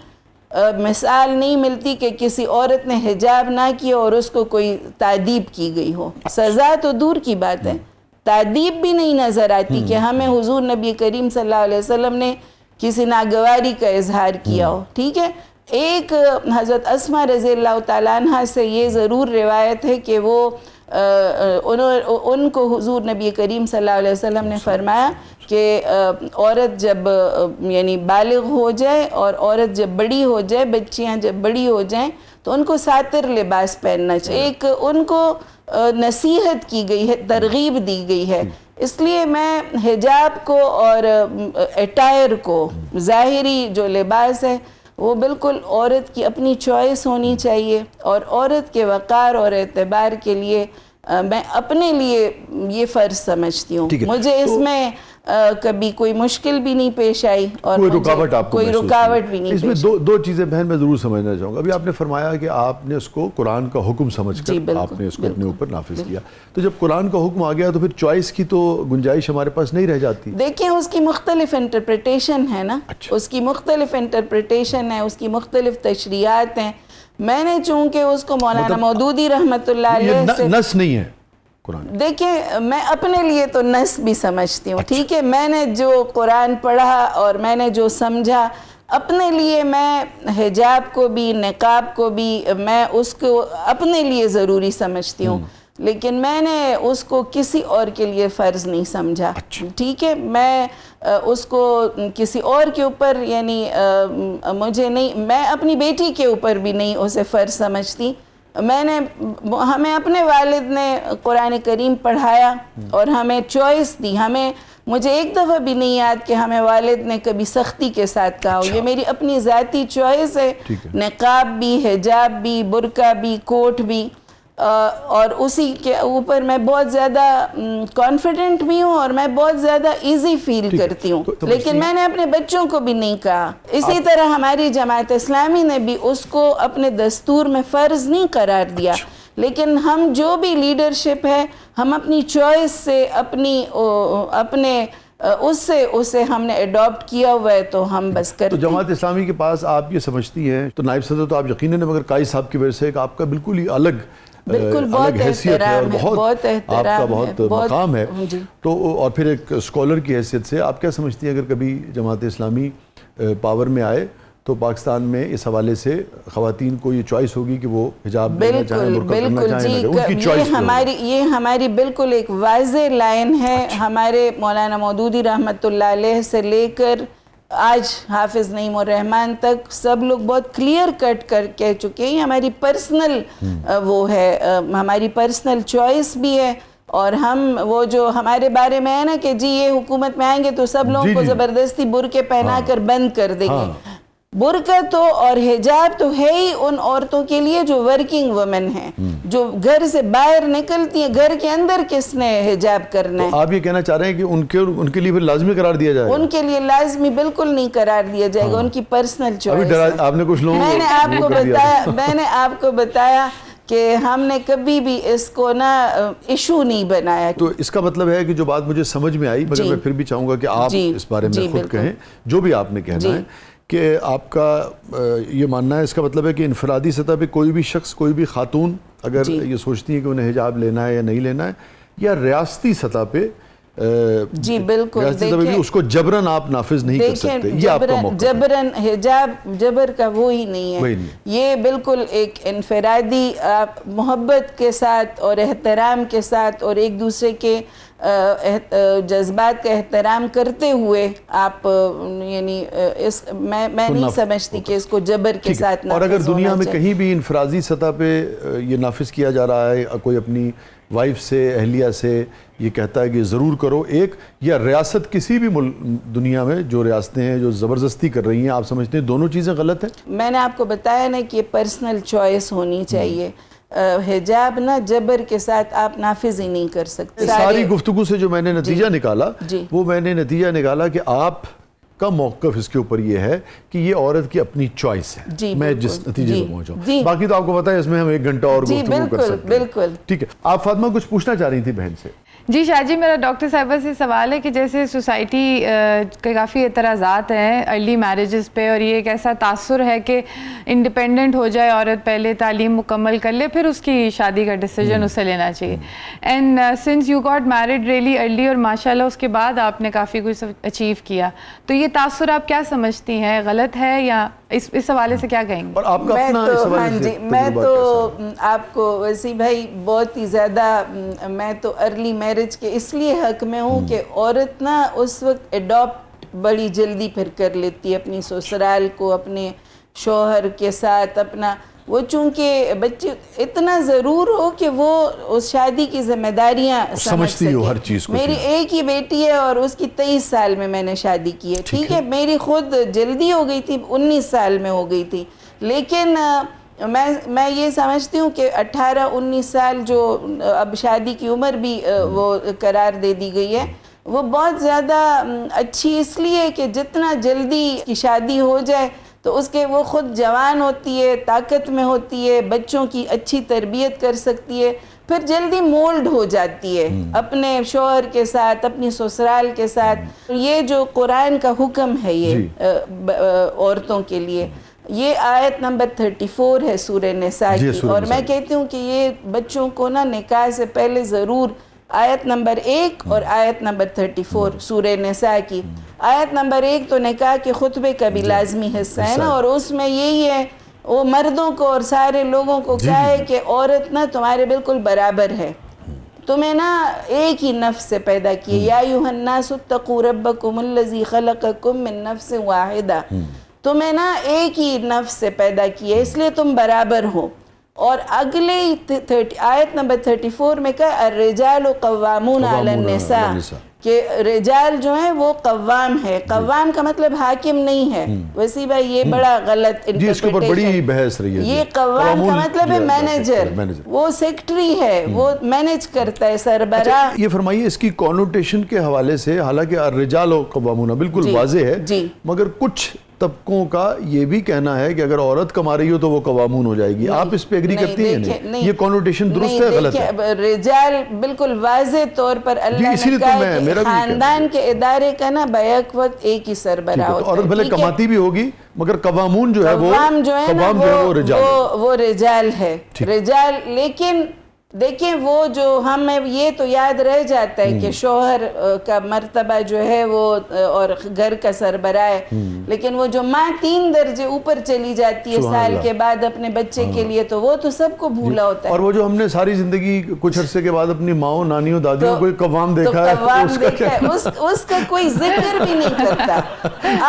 مثال نہیں ملتی کہ کسی عورت نے حجاب نہ کیا اور اس کو کوئی تعدیب کی گئی ہو. سزا تو دور کی بات ہے, تعدیب بھی نہیں نظر آتی کہ ہمیں حضور نبی کریم صلی اللہ علیہ وسلم نے کسی ناگواری کا اظہار کیا ہو. ٹھیک ہے, ایک حضرت اسماء رضی اللہ تعالیٰ عنہ سے یہ ضرور روایت ہے کہ وہ ان کو حضور نبی کریم صلی اللہ علیہ وسلم نے فرمایا کہ عورت جب یعنی بالغ ہو جائے اور عورت جب بڑی ہو جائے، بچیاں جب بڑی ہو جائیں تو ان کو ساتر لباس پہننا چاہیے. ایک ان کو نصیحت کی گئی ہے، ترغیب دی گئی ہے. اس لیے میں حجاب کو اور اٹائر کو، ظاہری جو لباس ہے وہ بالکل عورت کی اپنی چوائس ہونی چاہیے، اور عورت کے وقار اور اعتبار کے لیے میں اپنے لیے یہ فرض سمجھتی ہوں. مجھے اس میں کبھی کوئی مشکل بھی نہیں پیش آئی اور کوئی رکاوٹ آپ کو کوئی رکاوٹ بھی نہیں. اس میں دو چیزیں بہن میں ضرور سمجھنا چاہوں گا. ابھی آپ نے فرمایا کہ آپ نے اس کو قرآن کا حکم سمجھ کر آپ نے اس کو اپنے اوپر نافذ کیا. تو جب قرآن کا حکم آ گیا تو پھر چوائس کی تو گنجائش ہمارے پاس نہیں رہ جاتی. دیکھیں اس کی مختلف انٹرپریٹیشن ہے نا، اس کی مختلف انٹرپریٹیشن ہے، اس کی مختلف تشریحات ہیں. میں نے چونکہ اس کو مولانا مودودی رحمۃ اللہ علیہ سے نص نہیں ہے قرآن. دیکھیں میں اپنے لیے تو نص بھی سمجھتی ہوں، ٹھیک ہے. میں نے جو قرآن پڑھا اور میں نے جو سمجھا اپنے لیے، میں حجاب کو بھی نقاب کو بھی میں اس کو اپنے لیے ضروری سمجھتی ہوں، لیکن میں نے اس کو کسی اور کے لیے فرض نہیں سمجھا. ٹھیک ہے، میں اس کو کسی اور کے اوپر یعنی مجھے نہیں، میں اپنی بیٹی کے اوپر بھی نہیں اسے فرض سمجھتی. ہمیں اپنے والد نے قرآن کریم پڑھایا اور ہمیں چوائس دی. مجھے ایک دفعہ بھی نہیں یاد کہ ہمیں والد نے کبھی سختی کے ساتھ کہا ہو. یہ میری اپنی ذاتی چوائس ہے. نقاب بھی، حجاب بھی، برقع بھی، کوٹ بھی، اور اسی کے اوپر میں بہت زیادہ کانفیڈنٹ بھی ہوں اور میں بہت زیادہ ایزی فیل کرتی ہوں. لیکن میں نے اپنے بچوں کو بھی نہیں کہا. اسی طرح ہماری جماعت اسلامی نے بھی اس کو اپنے دستور میں فرض نہیں قرار دیا. لیکن ہم جو بھی لیڈرشپ ہے، ہم اپنی چوائس سے اپنے اسے ہم نے اڈاپٹ کیا ہوا ہے، تو ہم بس کرتے ہیں. تو جماعت اسلامی کے پاس آپ یہ سمجھتی ہیں، تو نائب صدر تو آپ یقیناً، مگر قائی صاحب کی وجہ سے آپ کا بالکل ہی الگ بہت حیثیت ہے اور بہت آپ کا بہت مقام ہے. تو اور پھر ایک اسکالر کی حیثیت سے آپ کیا سمجھتی ہیں، اگر کبھی جماعت اسلامی پاور میں آئے تو پاکستان میں اس حوالے سے خواتین کو یہ چوائس ہوگی کہ وہ حجاب لینا چاہیں، برقع کرنا چاہیں، ان کی چوائس یہ ہماری بالکل ایک واضح لائن ہے. ہمارے مولانا مودودی رحمۃ اللہ علیہ سے لے کر آج حافظ نعیم الرحمن تک سب لوگ بہت کلیئر کٹ کر کہہ چکے ہیں. ہماری پرسنل وہ ہے، ہماری پرسنل چوائس بھی ہے. اور ہم وہ جو ہمارے بارے میں ہے نا کہ جی یہ حکومت میں آئیں گے تو سب لوگوں کو زبردستی برقعے پہنا کر بند کر دیں گے. برقع تو اور حجاب تو ہے ہی ان عورتوں کے لیے جو ورکنگ وومن ہیں، جو گھر سے باہر نکلتی ہیں. گھر کے اندر کس نے حجاب کرنا ہے؟ آپ یہ کہنا چاہ رہے ہیں کہ ان کے لیے لازمی قرار دیا جائے گا؟ ان کے لیے لازمی بالکل نہیں قرار دیا جائے گا. ان کی پرسنل چوائس ہے. آپ نے کچھ لوگوں میں نے آپ کو بتایا کہ ہم نے کبھی بھی اس کو نا ایشو نہیں بنایا. تو اس کا مطلب ہے کہ جو بات مجھے سمجھ میں آئی، مگر میں پھر بھی چاہوں گا کہ آپ اس بارے میں خود کہیں جو بھی آپ نے کہنا ہے، کہ آپ کا یہ ماننا ہے، اس کا مطلب ہے کہ انفرادی سطح پہ کوئی بھی شخص، کوئی بھی خاتون اگر یہ سوچتی ہے کہ انہیں حجاب لینا ہے یا نہیں لینا ہے، یا ریاستی سطح پہ جی بالکل اس کو جبرن آپ نافذ نہیں کر سکتے. یہ آپ کا موقف ہے. جبرن حجاب جبر کا وہی نہیں ہے. یہ بالکل ایک انفرادی محبت کے ساتھ اور احترام کے ساتھ اور ایک دوسرے کے جذبات کا احترام کرتے ہوئے آپ یعنی میں نہیں سمجھتی کہ اس کو جبر کے ساتھ نافذ. اور اگر دنیا میں کہیں بھی انفرادی سطح پہ یہ نافذ کیا جا رہا ہے، کوئی اپنی وائف سے، اہلیہ سے یہ کہتا ہے کہ ضرور کرو، ایک یا ریاست کسی بھی دنیا میں جو ریاستیں ہیں جو زبردستی کر رہی ہیں، آپ سمجھتے ہیں دونوں چیزیں غلط ہیں؟ میں نے آپ کو بتایا نا کہ یہ پرسنل چوائس ہونی چاہیے. حجاب نا جبر کے ساتھ آپ نافذ ہی نہیں کر سکتے. ساری گفتگو سے جو میں نے نتیجہ نکالا، وہ میں نے نتیجہ نکالا کہ آپ کا موقف اس کے اوپر یہ ہے کہ یہ عورت کی اپنی چوائس ہے. میں جس نتیجے کو پہنچا، باقی تو آپ کو پتہ ہے اس میں ہم 1 گھنٹہ اور گفتگو کر سکتے ہیں. بالکل. ٹھیک ہے، آپ فاطمہ کچھ پوچھنا چاہ رہی تھی بہن سے؟ جی شاہ جی، میرا ڈاکٹر صاحبہ سے سوال ہے کہ جیسے سوسائٹی کے کافی اعتراضات ہیں ارلی میرجز پہ، اور یہ ایک ایسا تاثر ہے کہ انڈیپینڈنٹ ہو جائے عورت، پہلے تعلیم مکمل کر لے پھر اس کی شادی کا ڈیسیجن اسے لینا چاہیے. And since you got married really early, اور ماشاء اللہ اس کے بعد آپ نے کافی کچھ اچیو کیا، تو یہ تاثر آپ کیا سمجھتی ہیں, غلط ہے یا اس حوالے سے کیا کہیں گے؟ اور آپ کا اپنا اس حوالے سے میں تجربہ تو کیسا ہے؟ آپ کو وسیع بھائی بہت ہی زیادہ میں تو ارلی میرج کے اس لیے حق میں ہوں کہ عورت نا اس وقت اڈاپٹ بڑی جلدی پھر کر لیتی ہے اپنی سسرال کو, اپنے شوہر کے ساتھ اپنا, وہ چونکہ بچے اتنا ضرور ہو کہ وہ اس شادی کی ذمہ داریاں سمجھتی ہو ہر چیز کو. میری ایک ہی بیٹی ہے اور اس کی 23 سال میں میں نے شادی کی ہے, ٹھیک ہے, میری خود جلدی ہو گئی تھی, 19 سال میں ہو گئی تھی, لیکن میں یہ سمجھتی ہوں کہ 18-19 سال جو اب شادی کی عمر بھی وہ قرار دے دی گئی ہے, وہ بہت زیادہ اچھی اس لیے کہ جتنا جلدی کی شادی ہو جائے تو اس کے وہ خود جوان ہوتی ہے, طاقت میں ہوتی ہے, بچوں کی اچھی تربیت کر سکتی ہے, پھر جلدی مولڈ ہو جاتی ہے اپنے شوہر کے ساتھ, اپنی سسرال کے ساتھ. یہ جو قرآن کا حکم ہے یہ عورتوں کے لیے, یہ آیت نمبر 34 ہے سورہ نساء کی, اور میں کہتی ہوں کہ یہ بچوں کو نا نکاح سے پہلے ضرور آیت نمبر 1 اور آیت نمبر 34 سورہ نساء کی. آیت نمبر 1 تو نکاح کے خطبے کا بھی لازمی حصہ ہے نا, اور اس میں یہی ہے, وہ مردوں کو اور سارے لوگوں کو کیا ہے کہ عورت نا تمہارے بالکل برابر ہے, تمہیں نا ایک ہی نفس سے پیدا کیے, یا ایھا الناس اتقوا ربکم الذی خلقکم من نفس واحدہ, تمہیں نا ایک ہی نفس سے پیدا کیے اس لیے تم برابر ہو. اور اگلے آیت نمبر 34 میں کہا الرجال قوامون علی النساء, کہ رجال جو ہیں وہ قوام ہے. قوام کا مطلب حاکم نہیں ہے وسیع بھائی, یہ بڑا غلط جی, اس کے اوپر بڑی بحث رہی ہے. یہ قوام کا مطلب ہے مینیجر, وہ سیکٹری ہے, وہ مینیج کرتا ہے, سربراہ. یہ فرمائیے اس کی کونوٹیشن کے حوالے سے, حالانکہ الرجال قوامون بالکل واضح ہے, مگر کچھ طبقوں کا یہ بھی کہنا ہے کہ اگر عورت کما رہی ہو تو وہ قوامون ہو جائے گی. آپ اس پہ ایگری کرتی ہیں؟ نہیں, یہ کونوٹیشن درست ہے غلط ہے؟ رجال بالکل واضح طور پر اللہ نے کہا کہ خاندان کے ادارے کا نا بیک وقت ایک ہی سربراہ ہوتا ہے. عورت بھلے کماتی بھی ہوگی مگر قوامون جو ہے وہ رجال ہے. رجال, لیکن دیکھیں وہ جو ہمیں یہ تو یاد رہ جاتا ہے کہ شوہر کا مرتبہ جو ہے وہ اور گھر کا سربراہ ہے, لیکن وہ جو ماں 3 درجے اوپر چلی جاتی ہے سال کے بعد اپنے بچے کے لیے, تو وہ تو سب کو بھولا ہوتا ہے. اور وہ جو ہم نے ساری زندگی کچھ عرصے کے بعد اپنی ماؤں, نانیوں, دادیوں کو قوام دیکھا ہے, اس کا کوئی ذکر بھی نہیں کرتا.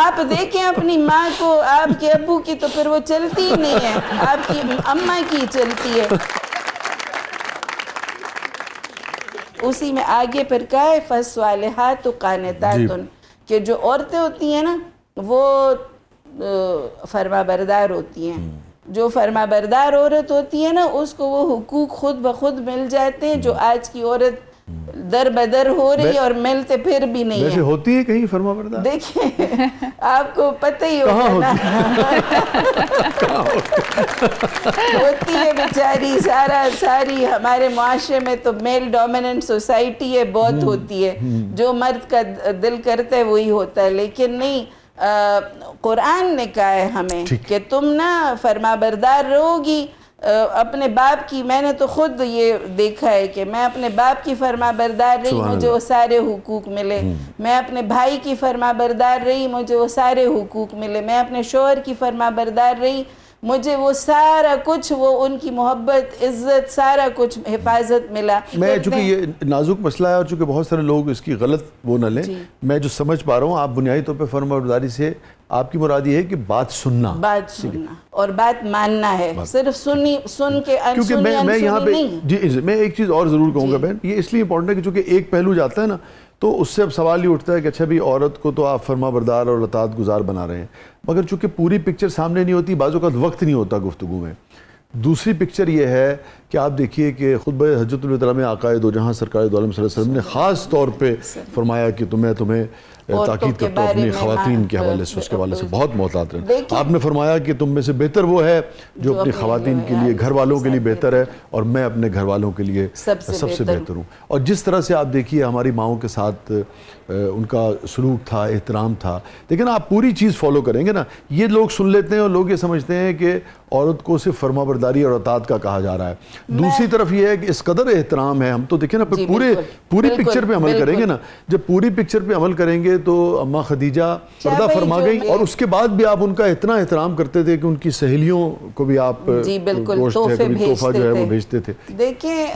آپ دیکھیں اپنی ماں کو, آپ کے ابو کی تو پھر وہ چلتی ہی نہیں ہے, آپ کی اماں کی چلتی ہے. اسی میں آگے پھر کہا ہے فالصالحات قانتات, کہ جو عورتیں ہوتی ہیں نا وہ فرما بردار ہوتی ہیں. جو فرما بردار عورت ہوتی ہے نا اس کو وہ حقوق خود بخود مل جاتے ہیں جو آج کی عورت در بدر ہو رہی ہے اور ملتے پھر بھی نہیں ویسے ہوتی ہے کہیں فرما بردار؟ دیکھیں آپ کو پتہ ہی ہوگا نا, ہوتی ہے بیچاری. ساری ہمارے معاشرے میں تو میل ڈومیننٹ سوسائٹی ہے, بہت ہوتی ہے, جو مرد کا دل کرتا ہے وہی ہوتا ہے. لیکن نہیں, قرآن نے کہا ہے ہمیں کہ تم نا فرما بردار رہو گی اپنے باپ کی. میں نے تو خود یہ دیکھا ہے کہ میں اپنے باپ کی فرما بردار رہی, مجھے وہ سارے حقوق ملے. میں اپنے بھائی کی فرما بردار رہی, مجھے وہ سارے حقوق ملے. میں اپنے شوہر کی فرما بردار رہی, مجھے وہ سارا کچھ, وہ ان کی محبت, عزت, سارا کچھ حفاظت ملا. میں چونکہ یہ نازک مسئلہ ہے اور چونکہ بہت سارے لوگ اس کی غلط وہ نہ لیں, میں جو سمجھ پا رہا ہوں آپ بنیادی طور پہ فرما برداری سے آپ کی مراد یہ ہے کہ بات سننا اور بات ماننا ہے, صرف سن کے کیونکہ میں یہاں پہ جی میں ایک چیز اور ضرور کہوں گا بہن, یہ اس لیے امپورٹنٹ ہے کہ چونکہ ایک پہلو جاتا ہے نا تو اس سے اب سوال یہ اٹھتا ہے کہ اچھا بھی عورت کو تو آپ فرما بردار اور اطاعت گزار بنا رہے ہیں, مگر چونکہ پوری پکچر سامنے نہیں ہوتی, بعض اوقات وقت نہیں ہوتا گفتگو میں. دوسری پکچر یہ ہے کہ آپ دیکھیے کہ خطبہ حجۃ الوداع میں آقائے دو جہاں سرکار دو عالم صلی اللہ علیہ وسلم نے خاص طور پہ فرمایا کہ تمہیں تاکید کرتا ہوں اپنی خواتین کے حوالے سے, اس کے حوالے سے بہت محتاط رہیں. آپ نے فرمایا کہ تم میں سے بہتر وہ ہے جو اپنی خواتین کے لیے, گھر والوں کے لیے بہتر ہے, اور میں اپنے گھر والوں کے لیے سب سے بہتر ہوں. اور جس طرح سے آپ دیکھیے ہماری ماؤں کے ساتھ ان کا سلوک تھا, احترام تھا, لیکن آپ پوری چیز فالو کریں گے نا, یہ لوگ سن لیتے ہیں اور لوگ یہ سمجھتے ہیں کہ عورت کو صرف فرما برداری اور اطاعت کا کہا جا رہا ہے. دوسری طرف یہ ہے کہ اس قدر احترام ہے, ہم تو دیکھیں نا پوری پکچر پہ عمل کریں گے نا, جب پوری پکچر پہ عمل کریں گے تو اماں خدیجہ پردہ فرما گئی, اور اس کے بعد بھی آپ ان کا اتنا احترام کرتے تھے کہ ان کی سہیلیوں کو بھی آپ تحفہ جو ہے وہ بھیجتے تھے. دیکھیں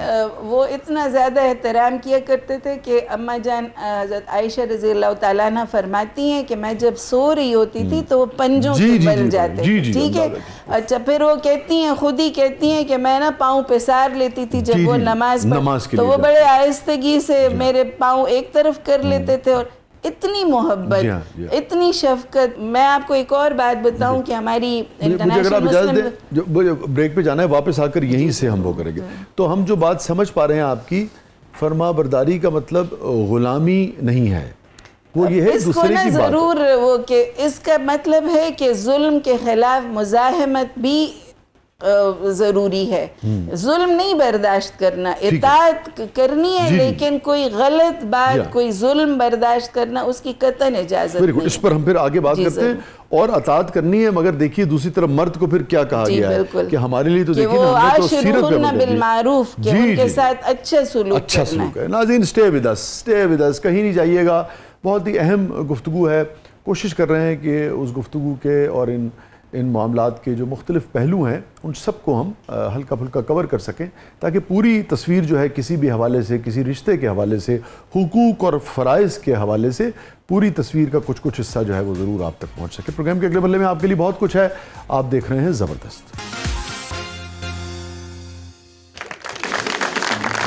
وہ اتنا زیادہ احترام کیا کرتے تھے کہ اماں جان حضرت عائشہ رضی اللہ تعالیٰ عنہ فرماتی ہیں کہ میں جب سو رہی ہوتی تھی تو وہ پنجوں کے بل جاتے, ٹھیک ہے. اچھا پھر وہ کہتی ہیں, خود ہی کہتی ہیں کہ میں نا پاؤں پسار لیتی تھی جب وہ نماز پڑھ, تو وہ بڑے آہستگی سے میرے پاؤں ایک طرف کر لیتے تھے. اور اتنی محبت, اتنی شفقت. میں آپ کو ایک اور بات بتاؤں کہ ہماری انٹرنیشنل مسلم بریک پہ جانا ہے, واپس آ کر یہیں سے ہم وہ کریں گے. تو ہم جو بات سمجھ پا رہے ہیں آپ کی, فرما برداری کا مطلب غلامی نہیں ہے, وہ یہ ہے اس کو نا ضرور وہ کہ اس کا مطلب ہے کہ ظلم کے خلاف مزاحمت بھی ضروری ہے. ظلم نہیں برداشت کرنا, اطاعت کرنی ہے, لیکن کوئی غلط بات, کوئی ظلم برداشت کرنا اس کی قطعاً اجازت نہیں. اس پر ہم پھر آگے بات کرتے ہیں. اور اطاعت کرنی ہے, مگر دیکھیے دوسری طرف مرد کو پھر کیا کہا گیا ہے کہ ہمارے لیے تو دیکھیں نا, ہم نے تو سیرت پہ بالمعروف کہ ان کے ساتھ اچھا سلوک ہے. ناظرین اسٹے ود اس, کہیں نہیں جائیے گا. بہت ہی اہم گفتگو ہے. کوشش کر رہے ہیں کہ اس گفتگو کے اور ان معاملات کے جو مختلف پہلو ہیں ان سب کو ہم ہلکا پھلکا کور کر سکیں, تاکہ پوری تصویر جو ہے کسی بھی حوالے سے, کسی رشتے کے حوالے سے, حقوق اور فرائض کے حوالے سے, پوری تصویر کا کچھ حصہ جو ہے وہ ضرور آپ تک پہنچ سکے. پروگرام کے اگلے بلے میں آپ کے لیے بہت کچھ ہے. آپ دیکھ رہے ہیں زبردست.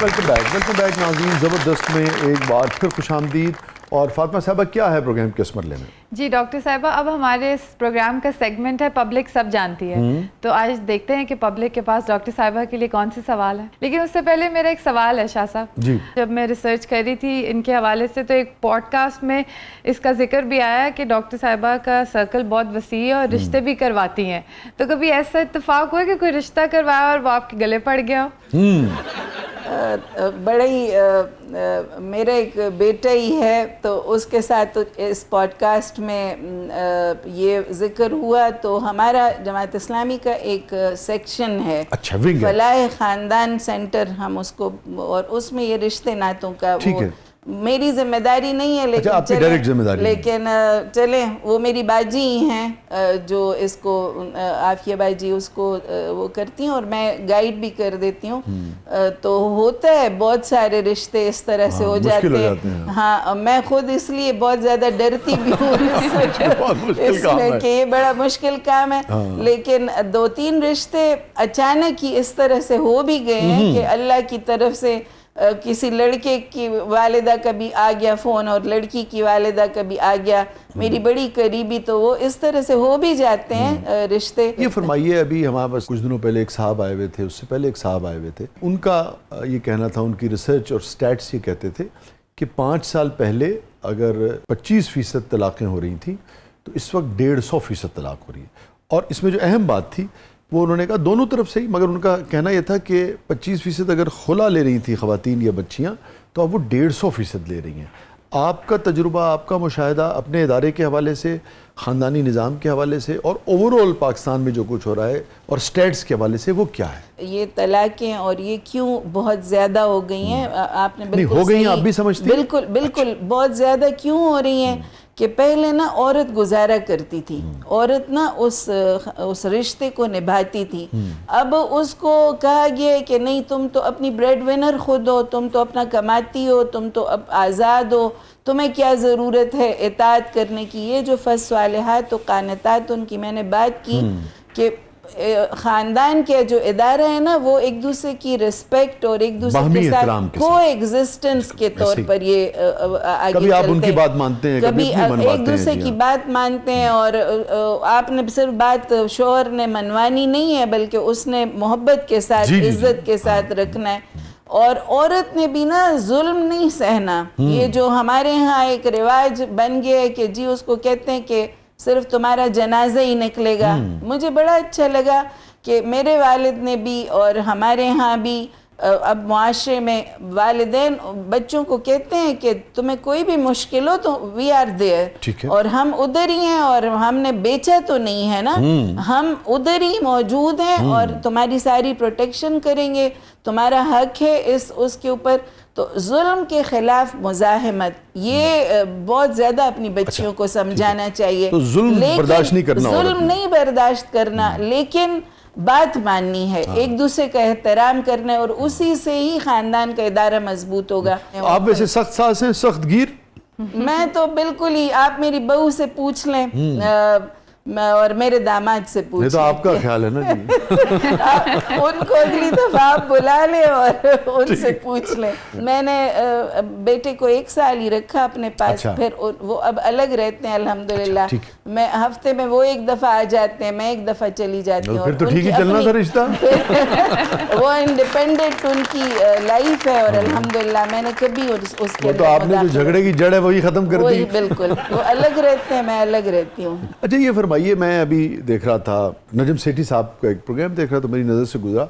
ویلکم بیک ناظرین. زبردست میں ایک بار پھر خوش آمدید. اور فاطمہ صاحبہ کیا ہے پروگرام کے اس مرحلے میں؟ جی ڈاکٹر صاحبہ, اب ہمارے اس پروگرام کا سیگمنٹ ہے پبلک سب جانتی ہے. تو آج دیکھتے ہیں کہ پبلک کے پاس ڈاکٹر صاحبہ کے لیے کون سے سوال ہیں. لیکن اس سے پہلے میرا ایک سوال ہے شاہ صاحب. جب میں ریسرچ کر رہی تھی ان کے حوالے سے, تو ایک پوڈ کاسٹ میں اس کا ذکر بھی آیا کہ ڈاکٹر صاحبہ کا سرکل بہت وسیع ہے اور رشتے بھی کرواتی ہیں. تو کبھی ایسا اتفاق ہوا کہ کوئی رشتہ کروایا اور وہ آپ کے گلے پڑ گیا ہو؟ بڑا ہی میرا ایک بیٹا ہی ہے, تو اس کے ساتھ اس پوڈ کاسٹ میں یہ ذکر ہوا. تو ہمارا جماعت اسلامی کا ایک سیکشن ہے, فلاح خاندان سینٹر ہم اس کو, اور اس میں یہ رشتے ناتوں کا میری ذمہ داری نہیں ہے, لیکن چلیں وہ میری باجی ہی ہیں جو اس کو, عافیہ باجی اس کو وہ کرتی ہیں اور میں گائیڈ بھی کر دیتی ہوں. تو ہوتا ہے بہت سارے رشتے اس طرح سے ہو جاتے ہیں. ہاں میں خود اس لیے بہت زیادہ ڈرتی بھی ہوں اس میں کہ یہ بڑا مشکل کام ہے. لیکن 2-3 رشتے اچانک ہی اس طرح سے ہو بھی گئے ہیں کہ اللہ کی طرف سے کسی لڑکے کی والدہ کا بھی آ گیا فون اور لڑکی کی والدہ کا بھی آ گیا, میری بڑی قریبی, تو وہ اس طرح سے ہو بھی جاتے ہیں رشتے. یہ فرمائیے, ابھی ہمارے پاس کچھ دنوں پہلے ایک صاحب آئے ہوئے تھے, اس سے پہلے ایک صاحب آئے ہوئے تھے, ان کا یہ کہنا تھا, ان کی ریسرچ اور سٹیٹس یہ کہتے تھے کہ 5 سال پہلے اگر 25% طلاقیں ہو رہی تھیں تو اس وقت 150% طلاق ہو رہی ہے. اور اس میں جو اہم بات تھی وہ انہوں نے کہا دونوں طرف سے ہی, مگر ان کا کہنا یہ تھا کہ 25% اگر خلا لے رہی تھی خواتین یا بچیاں تو اب وہ 150% لے رہی ہیں. آپ کا تجربہ, آپ کا مشاہدہ اپنے ادارے کے حوالے سے, خاندانی نظام کے حوالے سے, اور اوورآل پاکستان میں جو کچھ ہو رہا ہے اور سٹیٹس کے حوالے سے, وہ کیا ہے؟ یہ طلاقیں اور یہ کیوں بہت زیادہ ہو گئی ہیں, آپ نے بالکل ہو گئی ہیں, آپ بھی سمجھتی ہیں؟ بالکل بہت زیادہ کیوں ہو رہی ہیں کہ پہلے نا عورت گزارا کرتی تھی, عورت نا اس رشتے کو نبھاتی تھی. اب اس کو کہا گیا ہے کہ نہیں, تم تو اپنی بریڈ ونر خود ہو, تم تو اپنا کماتی ہو, تم تو اب آزاد ہو, تمہیں کیا ضرورت ہے اطاعت کرنے کی. یہ جو فصالحات و قانتات ان کی میں نے بات کی کہ خاندان کے جو ادارہ ہے نا وہ ایک دوسرے کی رسپیکٹ اور ایک دوسرے کے ساتھ کو ایگزسٹنس کے طور پر یہ آگے کبھی آپ ان کی بات مانتے ہیں, کبھی ایک دوسرے کی بات مانتے ہیں. اور آپ نے صرف بات شوہر نے منوانی نہیں ہے, بلکہ اس نے محبت کے ساتھ, عزت کے ساتھ رکھنا ہے. اور عورت نے بھی نا ظلم نہیں سہنا. یہ جو ہمارے ہاں ایک رواج بن گیا ہے کہ جی اس کو کہتے ہیں کہ صرف تمہارا جنازہ ہی نکلے گا. مجھے بڑا اچھا لگا کہ میرے والد نے بھی اور ہمارے ہاں بھی اب معاشرے میں والدین بچوں کو کہتے ہیں کہ تمہیں کوئی بھی مشکل ہو تو وی آر دیئر، اور ہم ادھر ہی ہیں، اور ہم نے بیچا تو نہیں ہے نا، ہم ادھر ہی موجود ہیں اور تمہاری ساری پروٹیکشن کریں گے، تمہارا حق ہے اس کے اوپر. تو ظلم کے خلاف مزاحمت یہ بہت زیادہ اپنی بچیوں کو سمجھانا چاہیے. تو ظلم برداشت نہیں کرنا، ظلم نہیں برداشت کرنا، لیکن بات ماننی ہے، ایک دوسرے کا احترام کرنا ہے، اور اسی سے ہی خاندان کا ادارہ مضبوط ہوگا. آپ ویسے سخت ساز ہیں، سخت گیر؟ میں تو بالکل ہی، آپ میری بہو سے پوچھ لیں اور میرے داماد سے پوچھ لیں. یہ تو آپ کا خیال ہے نا جی. ان کو اگلی دفعہ آپ بلا لیں اور ان سے پوچھ لیں. میں نے بیٹے کو 1 سال ہی رکھا اپنے پاس، پھر وہ اب الگ رہتے ہیں الحمدللہ. میں ہفتے میں وہ 1 دفعہ آ جاتے ہیں، میں 1 دفعہ چلی جاتی ہوں. پھر تو ٹھیک ہی چلنا تھا رشتہ. وہ انڈیپینڈنٹ ان کی لائف ہے، اور الحمدللہ میں نے کبھی اس کے تو آپ نے جو جھگڑے کی جڑ ہے وہی ختم کر دی. بالکل، وہ الگ رہتے ہیں، میں الگ رہتی ہوں. اچھا یہ فرمائیے، میں ابھی دیکھ رہا تھا نجم سیٹھی صاحب کا ایک پروگرام دیکھ رہا، تو میری نظر سے گزرا،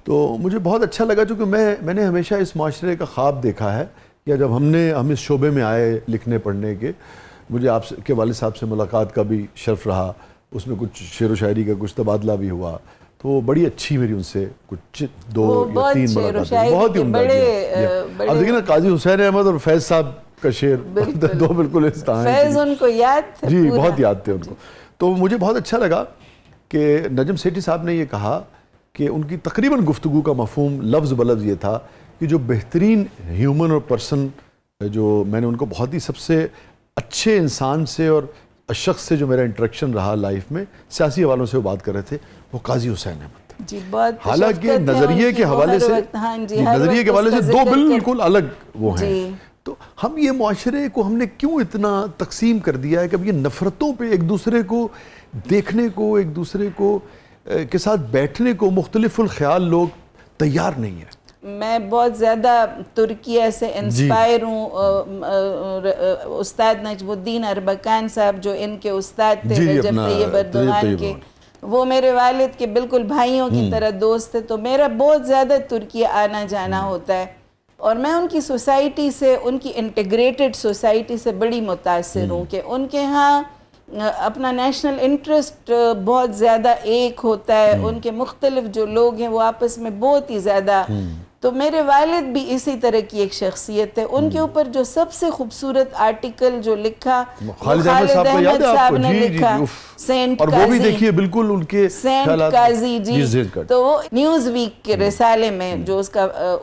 تو مجھے بہت اچھا لگا، چونکہ میں نے ہمیشہ اس معاشرے کا خواب دیکھا ہے، یا جب ہم اس شعبے میں آئے لکھنے پڑھنے کے، مجھے آپ کے والد صاحب سے ملاقات کا بھی شرف رہا، اس میں کچھ شعر و شاعری کا کچھ تبادلہ بھی ہوا، تو بڑی اچھی میری ان سے کچھ 2 یا 3 ملاقاتیں، بہت ہی عمدہ. اب دیکھیں نا، قاضی حسین احمد اور فیض صاحب کا شعر 2 بالکل اس طرح ہیں. فیض ان کو یاد تھا، جی بہت یاد تھے ان کو. تو مجھے بہت اچھا لگا کہ نجم سیٹھی صاحب نے یہ کہا کہ ان کی تقریباً گفتگو کا مفہوم لفظ بلفظ یہ تھا کہ جو بہترین ہیومن اور پرسن، جو میں نے ان کو بہت ہی سب سے اچھے انسان سے اور شخص سے جو میرا انٹریکشن رہا لائف میں، سیاسی حوالوں سے وہ بات کر رہے تھے، وہ قاضی حسین احمد. جی بہت حالانکہ نظریے کے حوالے سے، نظریے کے حوالے سے 2 بالکل الگ وہ ہیں. تو ہم یہ معاشرے کو ہم نے کیوں اتنا تقسیم کر دیا ہے کہ اب یہ نفرتوں پہ، ایک دوسرے کو دیکھنے کو، ایک دوسرے کو کے ساتھ بیٹھنے کو مختلف الخیال لوگ تیار نہیں ہیں. میں بہت زیادہ ترکیہ سے انسپائر ہوں. استاد نجم الدین اربکان صاحب جو ان کے استاد تھے، رجب طیب اردوغان کے، وہ میرے والد کے بالکل بھائیوں کی طرح دوست تھے. تو میرا بہت زیادہ ترکیہ آنا جانا ہوتا ہے، اور میں ان کی سوسائٹی سے، ان کی انٹیگریٹڈ سوسائٹی سے بڑی متاثر ہوں کہ ان کے ہاں اپنا نیشنل انٹرسٹ بہت زیادہ ایک ہوتا ہے. ان کے مختلف جو لوگ ہیں وہ آپس میں بہت ہی زیادہ. تو میرے والد بھی اسی طرح کی ایک شخصیت ہے. ان کے اوپر جو سب سے خوبصورت آرٹیکل جو لکھا خالد احمد صاحب نے لکھا، سینٹ اور وہ بھی دیکھیے بالکل ان کے سینٹ قاضی جی. تو وہ نیوز ویک کے رسالے میں جو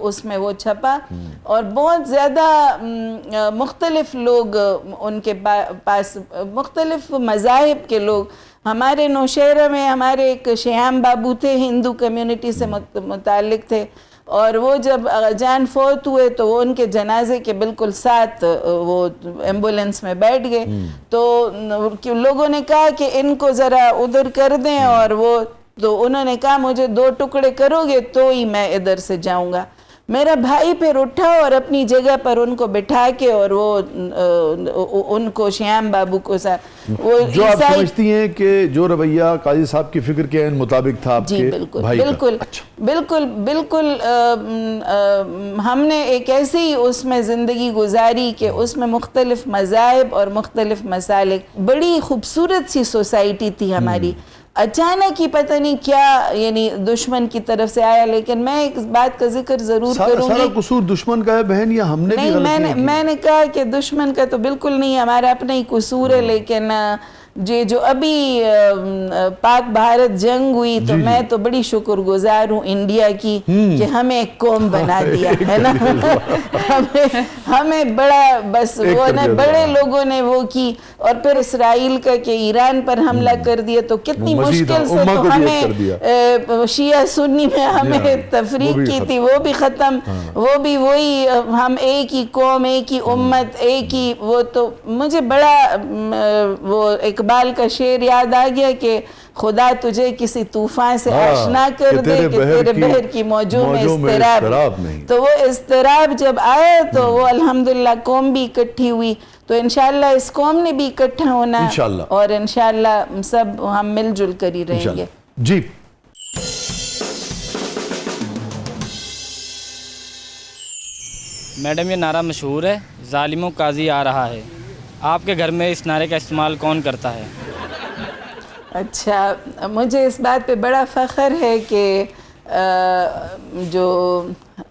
اس میں وہ چھپا، اور بہت زیادہ مختلف لوگ ان کے پاس، مختلف مذاہب کے لوگ. ہمارے نوشہرہ میں ہمارے ایک شیام بابو تھے، ہندو کمیونٹی سے متعلق تھے، اور وہ جب جان فوت ہوئے تو وہ ان کے جنازے کے بالکل ساتھ وہ ایمبولنس میں بیٹھ گئے. تو لوگوں نے کہا کہ ان کو ذرا ادھر کر دیں، اور وہ تو انہوں نے کہا مجھے 2 ٹکڑے کرو گے تو ہی میں ادھر سے جاؤں گا. میرا بھائی پھر اٹھا اور اپنی جگہ پر ان کو بٹھا کے، اور وہ ان کو شیام بابو کو وہ جو آپ سمجھتی ہیں کہ جو رویہ قاضی صاحب کی فکر کے عین مطابق تھا آپ کے بھائی کا. بالکل بالکل بالکل. ہم نے ایک ایسی اس میں زندگی گزاری کہ اس میں مختلف مذاہب اور مختلف مسالک، بڑی خوبصورت سی سوسائٹی تھی ہماری. اچانک ہی پتہ نہیں کیا یعنی دشمن کی طرف سے آیا. لیکن میں ایک بات کا ذکر ضرور کروں گی. سارا قصور دشمن کا ہے بہن، یا ہم نے بھی غلطی کی؟ میں نے کہا کہ دشمن کا تو بالکل نہیں، ہمارا اپنا ہی قصور ہے. لیکن جو ابھی پاک بھارت جنگ ہوئی تو میں تو بڑی شکر گزار ہوں انڈیا کی کہ ہمیں ایک قوم بنا دیا ہے نا. ہمیں بڑا بس وہ نا بڑے لوگوں نے وہ کی. اور پھر اسرائیل کا کہ ایران پر حملہ کر دیا تو کتنی مشکل سے تو ہمیں شیعہ سنی میں ہمیں تفریق کی تھی، وہ بھی ختم. وہ بھی وہی ہم ایک ہی قوم، ایک ہی امت، ایک ہی وہ. تو مجھے بڑا وہ اقبال کا شعر یاد آ گیا کہ خدا تجھے کسی طوفان سے آشنا کر دے کہ تیرے بحر کی موجوں میں اضطراب نہیں. تو وہ اضطراب جب آیا تو وہ الحمدللہ قوم بھی اکٹھی ہوئی. تو انشاءاللہ اس قوم نے بھی اکٹھا ہونا، اور انشاءاللہ سب ہم مل جل کر ہی رہیں گے. جی میڈم یہ نعرہ مشہور ہے، ظالموں قاضی آ رہا ہے، آپ کے گھر میں اس نعرے کا استعمال کون کرتا ہے؟ اچھا، مجھے اس بات پہ بڑا فخر ہے کہ جو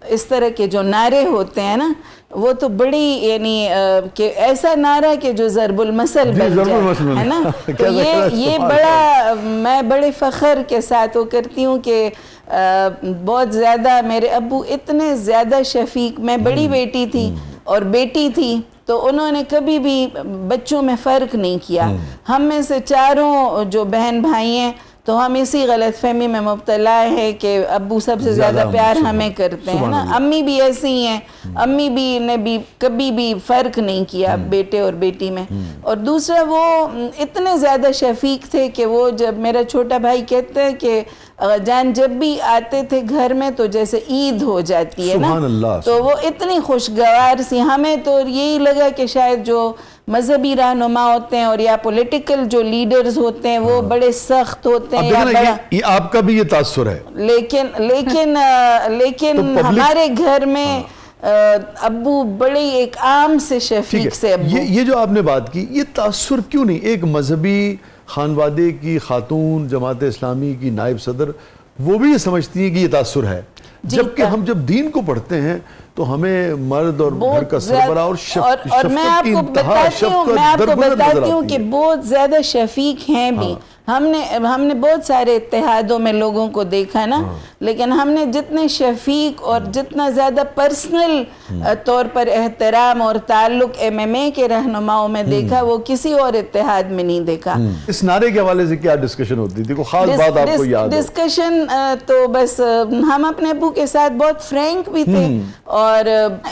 اس طرح کے جو نعرے ہوتے ہیں نا وہ تو بڑی یعنی کہ ایسا نعرہ کہ جو ضرب المثل بن جائے ہے نا، تو یہ بڑا میں بڑے فخر کے ساتھ وہ کرتی ہوں کہ بہت زیادہ میرے ابو اتنے زیادہ شفیق، میں بڑی بیٹی تھی اور بیٹی تھی تو انہوں نے کبھی بھی بچوں میں فرق نہیں کیا. ہم میں سے چاروں جو بہن بھائی ہیں تو ہم اسی غلط فہمی میں مبتلا ہے کہ ابو سب سے زیادہ پیار ہمیں کرتے ہیں نا. امی بھی ایسی ہی ہیں، امی بھی نے بھی کبھی بھی فرق نہیں کیا بیٹے اور بیٹی میں. اور دوسرا وہ اتنے زیادہ شفیق تھے کہ وہ جب میرا چھوٹا بھائی کہتا ہے کہ جان جب بھی آتے تھے گھر میں تو جیسے عید ہو جاتی ہے نا، تو وہ اتنی خوشگوار سی. ہمیں تو یہی لگا کہ شاید جو مذہبی رہنما ہوتے ہیں اور یا پولیٹیکل جو لیڈرز ہوتے ہیں وہ بڑے سخت ہوتے ہیں. یہ آپ کا بھی یہ تاثر ہے، لیکن ہمارے گھر میں ابو بڑے ایک عام سے شفیق سے ابو. یہ جو آپ نے بات کی، یہ تاثر کیوں نہیں ایک مذہبی خانوادے کی خاتون جماعت اسلامی کی نائب صدر وہ بھی یہ سمجھتی ہیں کہ یہ تاثر ہے، جبکہ ہم جب دین کو پڑھتے ہیں تو ہمیں مرد اور گھر کا سربراہ اور شفقت میں آپ کو بتاتی ہوں کہ بہت زیادہ شفیق ہیں بھی. ہم نے بہت سارے اتحادوں میں لوگوں کو دیکھا نا، لیکن ہم نے جتنے شفیق اور جتنا زیادہ پرسنل طور پر احترام اور تعلق MMA کے رہنماؤں میں دیکھا وہ کسی اور اتحاد میں نہیں دیکھا. اس نعرے کے حوالے سے کیا ڈسکشن ہوتی تھی؟ کوئی خاص بات آپ کو یاد ہے؟ ڈسکشن تو بس ہم اپنے ابو کے ساتھ بہت فرینک بھی تھے اور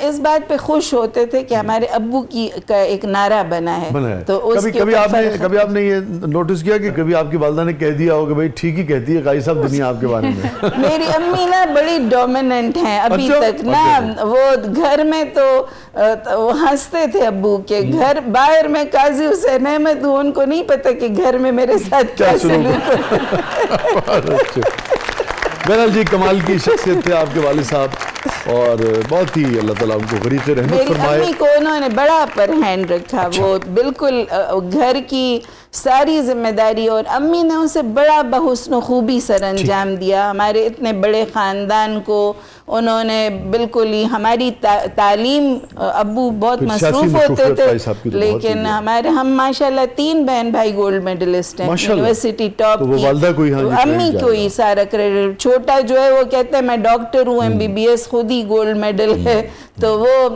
اس بات پہ خوش ہوتے تھے کہ ہمارے ابو کا ایک نعرہ بنا ہے. تو کبھی آپ نے یہ نوٹس کیا کہ کبھی آپ کی والدہ نے کہہ دیا ہو کہ بھائی ٹھیک ہی کہتی ہے قاضی صاحب دنیا آپ کے بارے میں؟ میری امی نا بڑی ڈومیننٹ ہیں ابھی تک نا. وہ گھر میں تو وہ ہنستے تھے ابو کے گھر باہر میں قاضی حسین احمد ہوں، ان کو نہیں پتا کہ گھر میں میرے ساتھ کیا سلوک ہے. بہرحال جی کمال کی شخصیت تھے آپ کے والد صاحب اور بہت ہی اللہ تعالیٰ ان کو غریق رحمت فرمائے. میری امی کو انہوں نے بڑا اپر ہینڈ رکھا، وہ بالکل گھر کی ساری ذمہ داری، اور امی نے اسے بڑا بحسن و خوبی سر انجام دیا. ہمارے اتنے بڑے خاندان کو انہوں نے بالکل ہی ہماری تعلیم، ابو بہت مصروف ہوتے تھے لیکن ہم ماشاءاللہ 3 بہن بھائی گولڈ میڈلسٹ ہیں یونیورسٹی ٹاپ کی. امی کو ہی سارا کریڈٹ. چھوٹا جو ہے وہ کہتے ہیں میں ڈاکٹر ہوں، MBBS خود ہی گولڈ میڈل ہے. تو وہ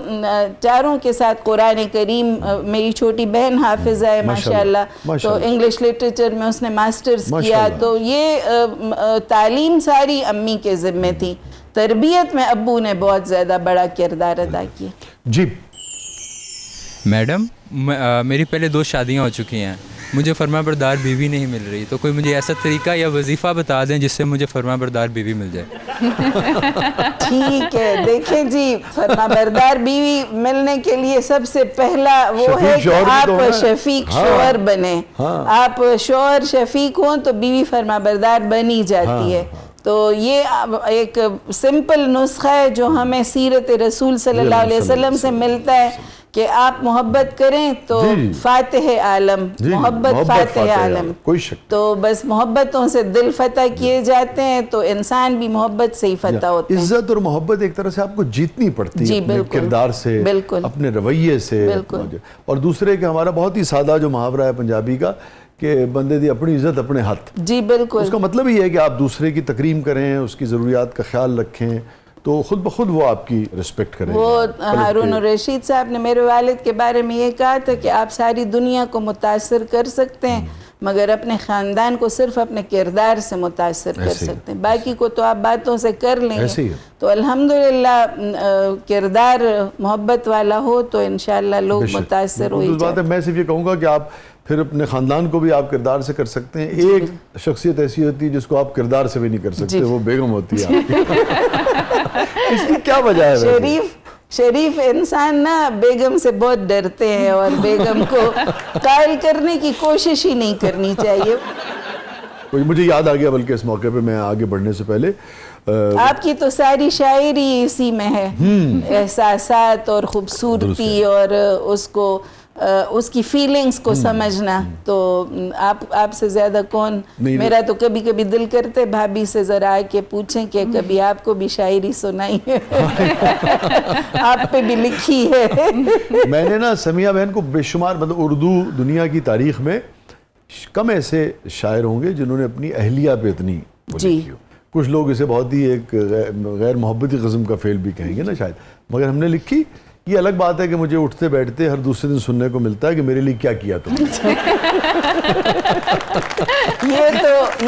چاروں کے ساتھ قرآن کریم، میری چھوٹی بہن حافظہ ہے ماشاءاللہ، تو انگلش لٹریچر میں اس نے ماسٹرز کیا. تو یہ تعلیم ساری امی کے ذمہ تھی. تربیت میں ابو نے بہت زیادہ بڑا کردار ادا کیا. جی میڈم، میری پہلے 2 شادیاں ہو چکی ہیں، مجھے فرما بردار بیوی نہیں مل رہی، تو کوئی مجھے ایسا طریقہ یا وظیفہ بتا دیں جس سے مجھے فرما بردار بیوی مل جائے. ٹھیک ہے، دیکھیں جی فرما بردار بیوی ملنے کے لیے سب سے پہلا وہ ہے کہ آپ شفیق شوہر بنیں. آپ شوہر شفیق ہوں تو بیوی فرما بردار بنی جاتی ہے. تو یہ ایک سمپل نسخہ ہے جو ہمیں سیرت رسول صلی اللہ علیہ وسلم سے ملتا ہے کہ آپ محبت کریں تو فاتح عالم، محبت فاتح عالم. تو بس محبتوں سے دل فتح کیے جاتے ہیں تو انسان بھی محبت سے ہی فتح ہوتے ہیں. عزت اور محبت ایک طرح سے آپ کو جیتنی پڑتی ہے اپنے کردار سے، اپنے رویے سے. اور دوسرے کہ ہمارا بہت ہی سادہ جو محاورہ ہے پنجابی کا کہ بندے دی اپنی عزت اپنے ہاتھ. جی بالکل. اس کا مطلب یہ ہے کہ آپ دوسرے کی تکریم کریں، اس کی ضروریات کا خیال رکھیں تو خود بخود وہ آپ کی رسپیکٹ کریں. وہ ہارون الرشید صاحب نے میرے والد کے بارے میں یہ کہا تھا کہ آپ ساری دنیا کو متاثر کر سکتے ہیں مگر اپنے خاندان کو صرف اپنے کردار سے متاثر کر سکتے ہیں، باقی کو تو آپ باتوں سے کر لیں گے. تو الحمدللہ کردار محبت والا ہو تو انشاءاللہ لوگ متاثر ہو ہی جاتے ہیں. میں صرف یہ کہوں گا کہ آپ پھر اپنے خاندان کو بھی آپ کردار سے کر سکتے ہیں. ایک شخصیت ایسی ہوتی ہے جس کو آپ کردار سے بھی نہیں کر سکتے، وہ بیگم ہوتی ہے آپ کی. اس کی کیا وجہ ہے؟ شریف انسان نا بیگم سے بہت ڈرتے ہیں اور بیگم کو قائل کرنے کی کوشش ہی نہیں کرنی چاہیے. مجھے یاد آ گیا بلکہ اس موقع پہ میں آگے بڑھنے سے پہلے آپ کی تو ساری شاعری اسی میں ہے، احساسات اور خوبصورتی اور اس کی فیلنگز کو سمجھنا. تو آپ سے زیادہ کون. میرا تو کبھی کبھی دل کرتے بھابھی سے ذرا آ کے پوچھیں کہ کبھی آپ کو بھی شاعری سنائی ہے، آپ پہ بھی لکھی ہے. میں نے نا سمیہ بہن کو بے شمار، مطلب اردو دنیا کی تاریخ میں کم ایسے شاعر ہوں گے جنہوں نے اپنی اہلیہ پہ اتنی لکھی ہو. کچھ لوگ اسے بہت ہی ایک غیر محبتی قسم کا فعل بھی کہیں گے نا شاید، مگر ہم نے لکھی. یہ الگ بات ہے کہ مجھے اٹھتے بیٹھتے ہر دوسرے دن سننے کو ملتا ہے کہ میرے لیے کیا کیا تم نے.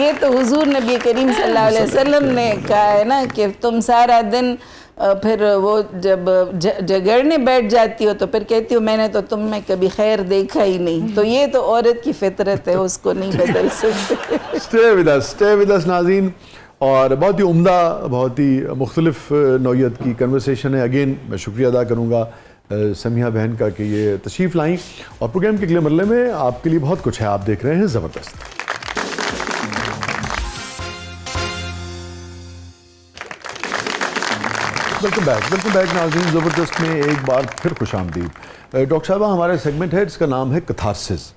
یہ تو حضور نبی کریم صلی اللہ علیہ وسلم نے کہا ہے نا کہ تم سارا دن پھر وہ جب جگڑنے بیٹھ جاتی ہو تو پھر کہتی ہو میں نے تو تم میں کبھی خیر دیکھا ہی نہیں. تو یہ تو عورت کی فطرت ہے، اس کو نہیں بدل سکتے. Stay with us ناظرین. اور بہت ہی عمدہ، بہت ہی مختلف نوعیت کی کنورسیشن ہے. اگین میں شکریہ ادا کروں گا سمیہ بہن کا کہ یہ تشریف لائیں، اور پروگرام کے اگلے مرحلے میں آپ کے لیے بہت کچھ ہے. آپ دیکھ رہے ہیں زبردست. ویلکم بیک ناظرین. زبردست میں ایک بار پھر خوش آمدید. ڈاکٹر صاحبہ ہمارا سیگمنٹ ہے جس کا نام ہے catharsis.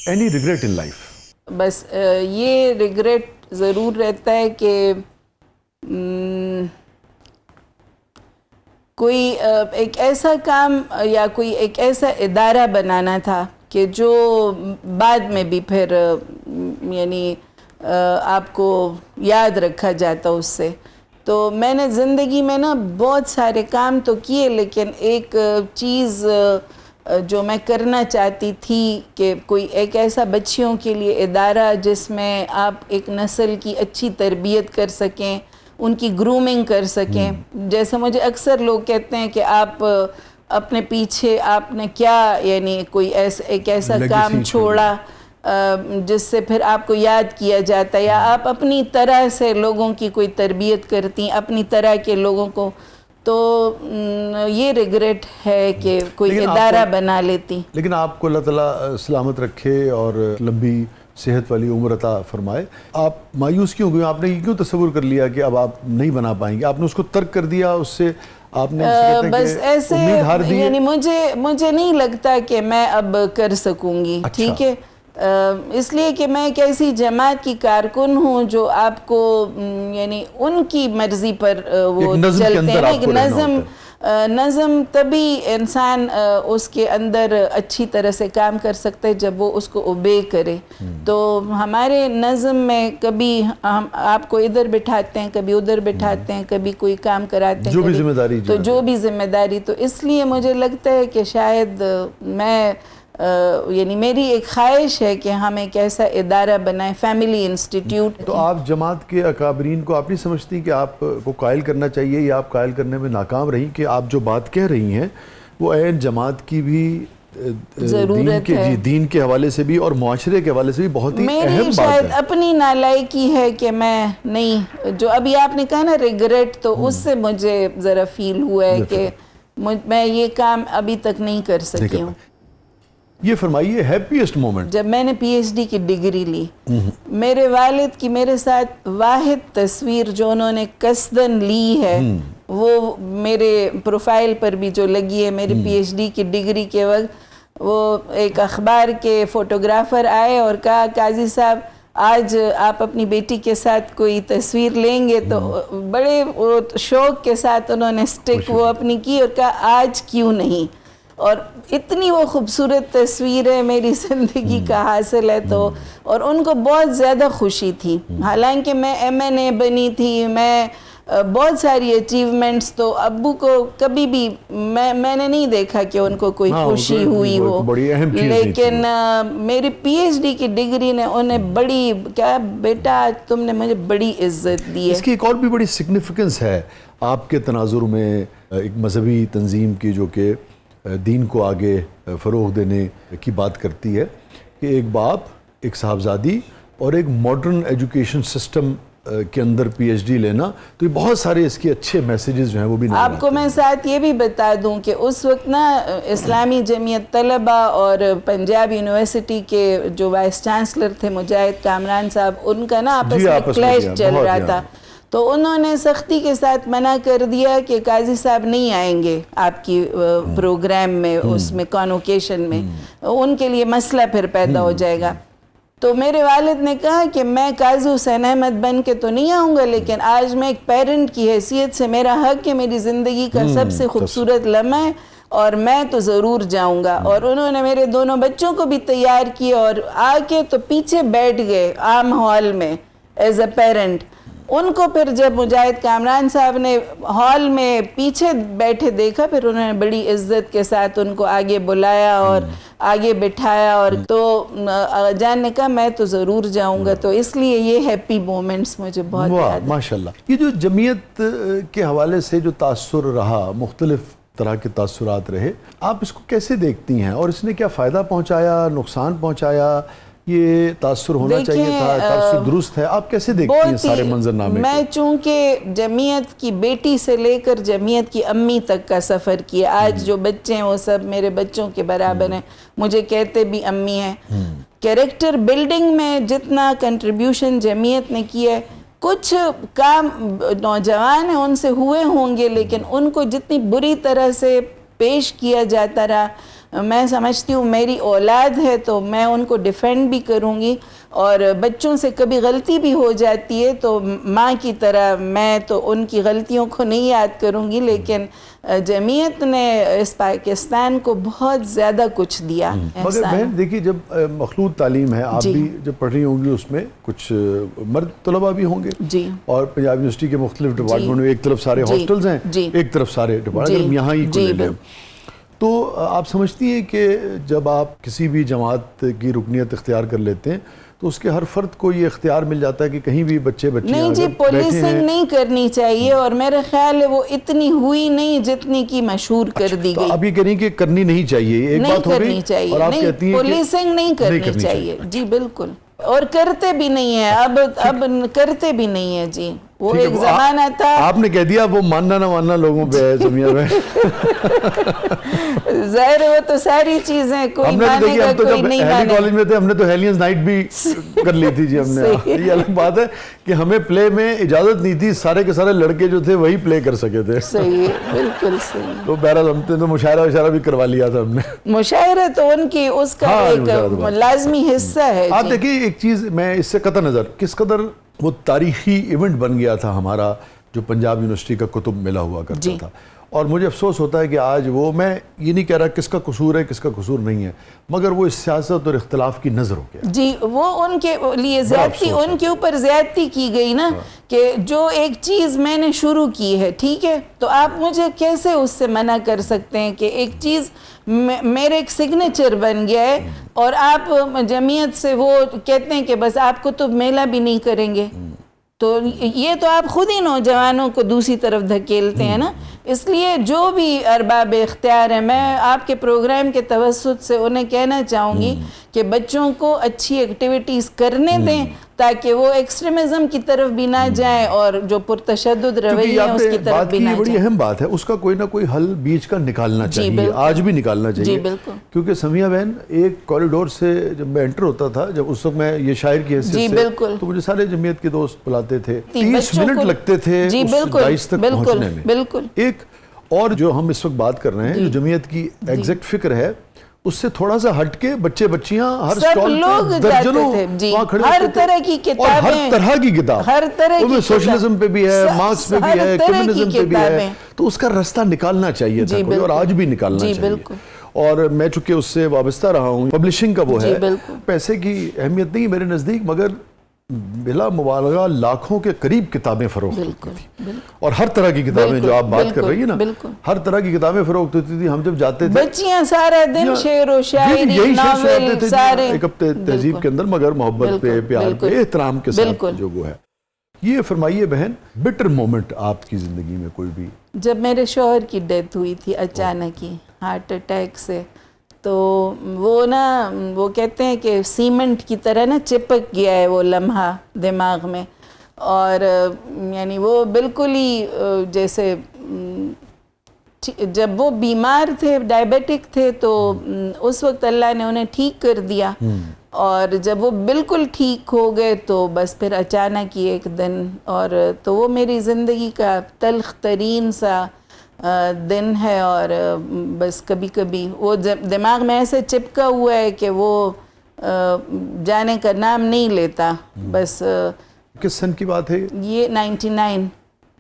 Any regret in life? بس یہ ریگریٹ ضرور رہتا ہے کہ کوئی ایک ایسا کام یا کوئی ایک ایسا ادارہ بنانا تھا کہ جو بعد میں بھی پھر یعنی آپ کو یاد رکھا جاتا اس سے. تو میں نے زندگی میں نا بہت سارے کام تو کیے، لیکن ایک چیز جو میں کرنا چاہتی تھی کہ کوئی ایک ایسا بچیوں کے لیے ادارہ جس میں آپ ایک نسل کی اچھی تربیت کر سکیں، ان کی گرومنگ کر سکیں. جیسے مجھے اکثر لوگ کہتے ہیں کہ آپ اپنے پیچھے آپ نے کیا یعنی کوئی ایک ایسا کام چھوڑا جس سے پھر آپ کو یاد کیا جاتا ہے، یا آپ اپنی طرح سے لوگوں کی کوئی تربیت کرتی، اپنی طرح کے لوگوں کو. تو یہ ریگریٹ ہے کہ کوئی ادارہ بنا لیتی. لیکن آپ کو اللہ تعالیٰ سلامت رکھے اور لمبی صحت والی عمر عطا فرمائے. آپ مایوس کیوں ہوئے؟ آپ نے یہ کیوں تصور کر لیا کہ اب آپ نہیں بنا پائیں گے؟ آپ نے اس کو ترک کر دیا، اس سے آپ نے بس ایسے یعنی مجھے نہیں لگتا کہ میں اب کر سکوں گی. ٹھیک ہے، اس لیے کہ میں ایک ایسی جماعت کی کارکن ہوں جو آپ کو یعنی ان کی مرضی پر وہ چلتے ہیں. ایک نظم تبھی انسان اس کے اندر اچھی طرح سے کام کر سکتا ہے جب وہ اس کو اوبے کرے. تو ہمارے نظم میں کبھی ہم آپ کو ادھر بٹھاتے ہیں، کبھی ادھر بٹھاتے ہیں، کبھی کوئی کام کراتے ہیں، جو بھی ذمہ داری. تو اس لیے مجھے لگتا ہے کہ شاید میں یعنی میری ایک خواہش ہے کہ ہم ایک ایسا ادارہ بنائیں، فیملی انسٹیٹیوٹ. تو آپ جماعت کے اکابرین کو آپ نہیں سمجھتی کہ آپ کو قائل کرنا چاہیے، یا آپ قائل کرنے میں ناکام رہی کہ آپ جو بات کہہ رہی ہیں وہ عین جماعت کی بھی ضرورت ہے، دین کے حوالے سے بھی اور معاشرے کے حوالے سے بھی بہت ہی اہم بات ہے. میری شاید اپنی نالائکی ہے کہ میں نہیں، جو ابھی آپ نے کہا نا ریگریٹ، تو اس سے مجھے ذرا فیل ہوا ہے کہ میں یہ کام ابھی تک نہیں کر سکی ہوں. یہ فرمائیے ہیپیسٹ مومنٹ. جب میں نے پی ایچ ڈی کی ڈگری لی، میرے والد کی میرے ساتھ واحد تصویر جو انہوں نے قصداً لی ہے، وہ میرے پروفائل پر بھی جو لگی ہے میری پی ایچ ڈی کی ڈگری کے وقت، وہ ایک اخبار کے فوٹوگرافر آئے اور کہا قاضی صاحب آج آپ اپنی بیٹی کے ساتھ کوئی تصویر لیں گے؟ تو بڑے شوق کے ساتھ انہوں نے سٹک وہ اپنی کی اور کہا آج کیوں نہیں. اور اتنی وہ خوبصورت تصویر ہے میری زندگی کا حاصل ہے. تو اور ان کو بہت زیادہ خوشی تھی، حالانکہ میں MNA بنی تھی، میں بہت ساری اچیومنٹس، تو ابو کو کبھی بھی میں نے نہیں دیکھا کہ ان کو کوئی خوشی ہوئی ہو. لیکن میری پی ایچ ڈی کی ڈگری نے انہیں بڑی کیا بیٹا تم نے مجھے بڑی عزت دی ہے. اس کی ایک اور بھی بڑی سگنیفیکنس ہے آپ کے تناظر میں، ایک مذہبی تنظیم کی جو کہ دین کو آگے فروغ دینے کی بات کرتی ہے، کہ ایک باپ، ایک صاحبزادی اور ایک ماڈرن ایجوکیشن سسٹم کے اندر PhD لینا, تو یہ بہت سارے اس کے اچھے میسیجز جو ہیں وہ بھی آپ کو میں ساتھ یہ بھی بتا دوں کہ اس وقت نا اسلامی جمعیت طلبہ اور پنجاب یونیورسٹی کے جو وائس چانسلر تھے مجاہد کامران صاحب, ان کا نا آپس میں کلیش چل رہا تھا, تو انہوں نے سختی کے ساتھ منع کر دیا کہ قاضی صاحب نہیں آئیں گے آپ کی پروگرام میں, اس میں کانوکیشن میں, ان کے لیے مسئلہ پھر پیدا ہو جائے گا. تو میرے والد نے کہا کہ میں قاضی حسین احمد بن کے تو نہیں آؤں گا, لیکن آج میں ایک پیرنٹ کی حیثیت سے میرا حق ہے, میری زندگی کا سب سے خوبصورت لمحہ ہے, اور میں تو ضرور جاؤں گا. اور انہوں نے میرے دونوں بچوں کو بھی تیار کیا اور آ کے تو پیچھے بیٹھ گئے عام ہال میں ایز اے پیرنٹ. ان کو پھر جب مجاہد کامران صاحب نے ہال میں پیچھے بیٹھے دیکھا, پھر انہوں نے بڑی عزت کے ساتھ ان کو آگے بلایا اور آگے بٹھایا, اور تو جان نے کہا میں تو ضرور جاؤں گا. تو اس لیے یہ ہیپی مومنٹس مجھے بہت یاد ہیں. ماشاءاللہ. یہ جو جمعیت کے حوالے سے جو تاثر رہا, مختلف طرح کے تاثرات رہے, آپ اس کو کیسے دیکھتی ہیں, اور اس نے کیا فائدہ پہنچایا, نقصان پہنچایا؟ یہ تاثر ہونا چاہیے تھا, تاثر درست ہے, آپ کیسے دیکھتی ہیں سارے منظرنامے؟ میں چونکہ جمعیت کی بیٹی سے لے کر جمعیت کی امی تک کا سفر کیا, آج جو بچے ہیں وہ سب میرے بچوں کے برابر ہیں, مجھے کہتے بھی امی ہیں. کیریکٹر بلڈنگ میں جتنا کنٹریبیوشن جمعیت نے کیا ہے, کچھ کام نوجوان ہیں ان سے ہوئے ہوں گے, لیکن ان کو جتنی بری طرح سے پیش کیا جاتا رہا, میں سمجھتی ہوں میری اولاد ہے تو میں ان کو ڈیفینڈ بھی کروں گی, اور بچوں سے کبھی غلطی بھی ہو جاتی ہے تو ماں کی طرح میں تو ان کی غلطیوں کو نہیں یاد کروں گی, لیکن جمعیت نے اس پاکستان کو بہت زیادہ کچھ دیا. مگر بہن دیکھیے, جب مخلوط تعلیم ہے, آپ بھی جب پڑھ رہی ہوں گی, اس میں کچھ مرد طلباء بھی ہوں گے, اور پنجاب یونیورسٹی کے مختلف ڈپارٹمنٹ میں ایک طرف سارے ہاسٹلز ہیں, ایک طرف سارے ڈپارٹمنٹ, اگر یہاں ہی کو لے لیں, تو آپ سمجھتی ہیں کہ جب آپ کسی بھی جماعت کی رکنیت اختیار کر لیتے ہیں تو اس کے ہر فرد کو یہ اختیار مل جاتا ہے کہ کہیں بھی بچے نہیں جی, پولیسنگ نہیں کرنی چاہیے, اور میرا خیال ہے وہ اتنی ہوئی نہیں جتنی کی مشہور کر دی گئی. آپ یہ کہہ رہی ہیں کہ کرنی نہیں چاہیے, ایک بات ہو گئی, اور آپ کہتی ہیں پولیسنگ نہیں کرنی چاہیے. جی بالکل, اور کرتے بھی نہیں ہیں, اب کرتے بھی نہیں ہیں. جی وہ ایک زمانہ تھا, آپ نے کہہ دیا وہ ماننا نہ ماننا لوگوں پہ ہے سمیہ میں. ظاہر ہے وہ تو ساری چیزیں کوئی مانے گا کوئی نہیں مانے گا. کالج میں تھے, ہم نے تو ہیلینز نائٹ بھی کر لی تھی جی, ہم نے. یہ الگ بات ہے کہ ہمیں پلے میں اجازت نہیں تھی, سارے کے سارے لڑکے جو تھے وہی پلے کر سکے تھے. صحیح, بالکل صحیح. تو بہرحال ہم نے تو مشاعرہ بھی کروا لیا تھا ہم نے. مشاعرہ تو ان کی اس کا ایک لازمی حصہ ہے. آپ دیکھیے ایک چیز, میں اس سے قطع نظر کس قدر وہ تاریخی ایونٹ بن گیا تھا ہمارا جو پنجاب یونیورسٹی کا کتب ملا ہوا کرتا تھا, اور مجھے افسوس ہوتا ہے کہ آج وہ, میں یہ نہیں کہہ رہا کس کا قصور ہے کس کا قصور نہیں ہے, مگر وہ اس سیاست اور اختلاف کی نظر ہو گیا. جی وہ ان کے لیے زیادتی, ان کے اوپر زیادتی کی گئی نا, کہ جو ایک چیز میں نے شروع کی ہے, ٹھیک ہے, تو آپ مجھے کیسے اس سے منع کر سکتے ہیں کہ ایک چیز میرے ایک سگنیچر بن گیا ہے, اور آپ جمعیت سے وہ کہتے ہیں کہ بس آپ کتب میلہ بھی نہیں کریں گے. تو یہ تو آپ خود ہی نوجوانوں کو دوسری طرف دھکیلتے ہیں نا. اس لیے جو بھی ارباب اختیار ہیں, میں آپ کے پروگرام کے توسط سے انہیں کہنا چاہوں گی کہ بچوں کو اچھی ایکٹیویٹیز کرنے دیں تاکہ وہ ایکسٹریمزم کی طرف بھی نہ جائیں اور جو پرتشدد رویہ ہے اس کی طرف بھی نہ جائیں. بڑی اہم بات ہے, اس کا کوئی نہ کوئی حل بیچ کا نکالنا چاہیے, آج بھی نکالنا چاہیے. کیونکہ سمیہ بہن, ایک کوریڈور سے جب میں انٹر ہوتا تھا, جب اس وقت میں یہ شاعر کی حیثیت سے, تو مجھے سارے جمعیت کے دوست بلاتے تھے, 30 منٹ لگتے تھے اس دائش تک پہنچنے میں. بالکل. ایک اور جو ہم اس وقت بات کر رہے ہیں, جو جمعیت کی ایگزیکٹ فکر ہے, اس سے تھوڑا سا ہٹ کے بچے بچیاں ہر سٹال پہ درجنوں وہاں کھڑے ہوتے تھے, ہر طرح کی کتابیں, اور ہر طرح کی کتاب, ہر طرح کی سوشلزم پہ بھی ہے, مارکس پہ بھی ہے, کمیونزم پہ بھی ہے. تو اس کا راستہ نکالنا چاہیے تھا کوئی, اور آج بھی نکالنا چاہیے. اور میں چونکہ اس سے وابستہ رہا ہوں, پبلشنگ کا وہ ہے, پیسے کی اہمیت نہیں میرے نزدیک, مگر بلا مبالغہ لاکھوں کے قریب کتابیں فروخت ہوتی تھی, اور ہر طرح کی کتابیں, جو آپ بات کر رہی ہیں نا, ہر طرح کی کتابیں فروخت ہوتی تھی. ہم جب جاتے تھے, بچیاں سارا دن شعر و شاعری, ناول, سارے ایک ہفتے تہذیب کے اندر, مگر محبت پہ, پیار پہ, احترام کے ساتھ جو وہ ہے. یہ فرمائیے بہن, بیٹر مومنٹ آپ کی زندگی میں کوئی بھی؟ جب میرے شوہر کی ڈیتھ ہوئی تھی اچانک ہی ہارٹ اٹیک سے, تو وہ نا, وہ کہتے ہیں کہ سیمنٹ کی طرح نا چپک گیا ہے وہ لمحہ دماغ میں, اور یعنی وہ بالکل ہی جیسے جب وہ بیمار تھے ڈائبیٹک تھے تو اس وقت اللہ نے انہیں ٹھیک کر دیا، اور جب وہ بالکل ٹھیک ہو گئے تو بس پھر اچانک ہی ایک دن، اور تو وہ میری زندگی کا تلخ ترین سا دن ہے، اور بس کبھی کبھی وہ دماغ میں ایسے چپکا ہوا ہے کہ وہ جانے کا نام نہیں لیتا بس۔ کس سن کی بات ہے یہ 99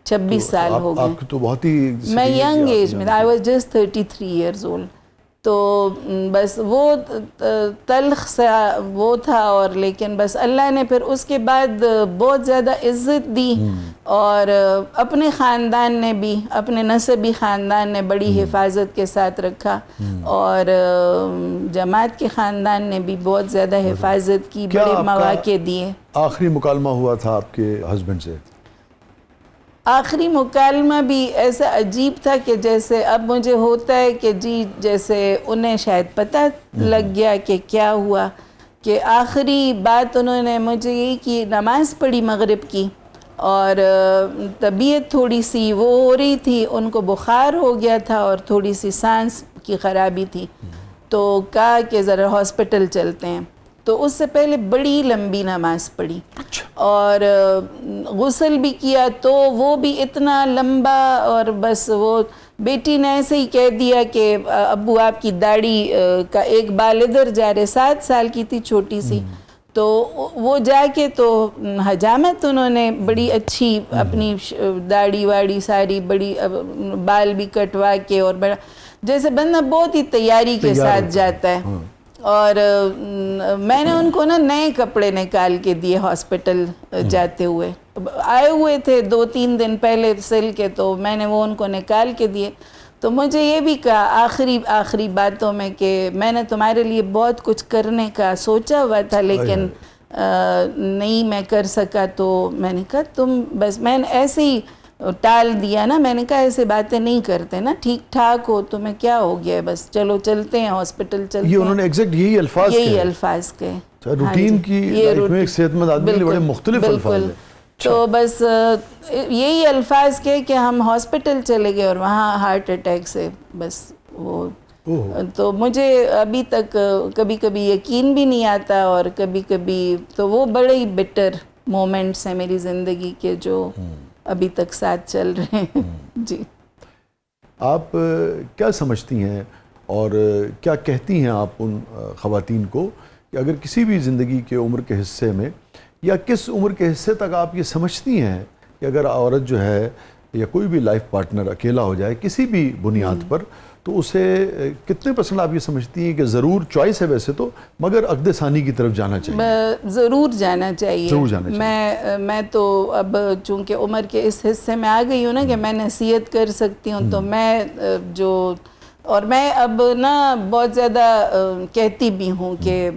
26 سال ہو گئے۔ آپ تو بہت ہی میں ینگ ایج میں، I was just 33 years old. تو بس وہ تلخ سا وہ تھا، اور لیکن بس اللہ نے پھر اس کے بعد بہت زیادہ عزت دی، اور اپنے خاندان نے بھی، اپنے نسبی خاندان نے بڑی حفاظت کے ساتھ رکھا، اور جماعت کے خاندان نے بھی بہت زیادہ حفاظت کی، بڑے مواقع دیے۔ آخری مکالمہ ہوا تھا آپ کے ہسبینڈ سے؟ آخری مکالمہ بھی ایسا عجیب تھا کہ جیسے اب مجھے ہوتا ہے کہ جی جیسے انہیں شاید پتہ لگ گیا کہ کیا ہوا، کہ آخری بات انہوں نے مجھے یہی کی، نماز پڑھی مغرب کی، اور طبیعت تھوڑی سی وہ ہو رہی تھی، ان کو بخار ہو گیا تھا اور تھوڑی سی سانس کی خرابی تھی، تو کہا کہ ذرا ہاسپٹل چلتے ہیں۔ تو اس سے پہلے بڑی لمبی نماز پڑھی اور غسل بھی کیا، تو وہ بھی اتنا لمبا، اور بس وہ بیٹی نے ایسے ہی کہہ دیا کہ ابو آپ کی داڑھی کا ایک بال ادھر جا رہے، 7 سال کی تھی چھوٹی سی، تو وہ جا کے تو حجامت انہوں نے بڑی اچھی اپنی داڑھی واڑی ساری بڑی بال بھی کٹوا کے، اور بڑا جیسے بندہ بہت ہی تیاری کے ساتھ جاتا ہے۔ اور میں نے ان کو نئے کپڑے نکال کے دیے ہاسپٹل جاتے ہوئے، آئے ہوئے تھے 2-3 دن پہلے سل کے، تو میں نے وہ ان کو نکال کے دیے۔ تو مجھے یہ بھی کہا آخری باتوں میں کہ میں نے تمہارے لیے بہت کچھ کرنے کا سوچا ہوا تھا، لیکن نہیں میں کر سکا۔ تو میں نے کہا تم بس، میں نے ایسے ہی ٹال دیا نا، میں نے کہا ایسے باتیں نہیں کرتے نا، ٹھیک ٹھاک ہو تمہیں کیا ہو گیا، بس چلو چلتے ہیں ہاسپٹل چلتے ہیں۔ یہ انہوں نے ایگزیکٹ یہی الفاظ کہے روٹین کی لائف میں ایک صحت مند آدمی کے لیے بڑے مختلف الفاظ ہیں۔ تو بس یہی الفاظ کہے کہ ہم ہاسپٹل چلے گئے، اور وہاں ہارٹ اٹیک سے بس وہ، تو مجھے ابھی تک کبھی کبھی یقین بھی نہیں آتا، اور کبھی کبھی تو وہ بڑے ہی بٹر مومنٹس ہیں میری زندگی کے جو ابھی تک ساتھ چل رہے ہیں۔ جی آپ کیا سمجھتی ہیں اور کیا کہتی ہیں آپ ان خواتین کو کہ اگر کسی بھی زندگی کے عمر کے حصے میں، یا کس عمر کے حصے تک آپ یہ سمجھتی ہیں کہ اگر عورت جو ہے یا کوئی بھی لائف پارٹنر اکیلا ہو جائے کسی بھی بنیاد پر، تو اسے کتنے % آپ یہ سمجھتی ہیں کہ ضرور چوائس ہے ویسے تو، مگر عقد ثانی کی طرف جانا چاہیے؟ ضرور جانا چاہیے۔ میں تو اب چونکہ عمر کے اس حصے میں آ گئی ہوں نا کہ میں نصیحت کر سکتی ہوں، تو میں اور میں اب بہت زیادہ کہتی بھی ہوں کہ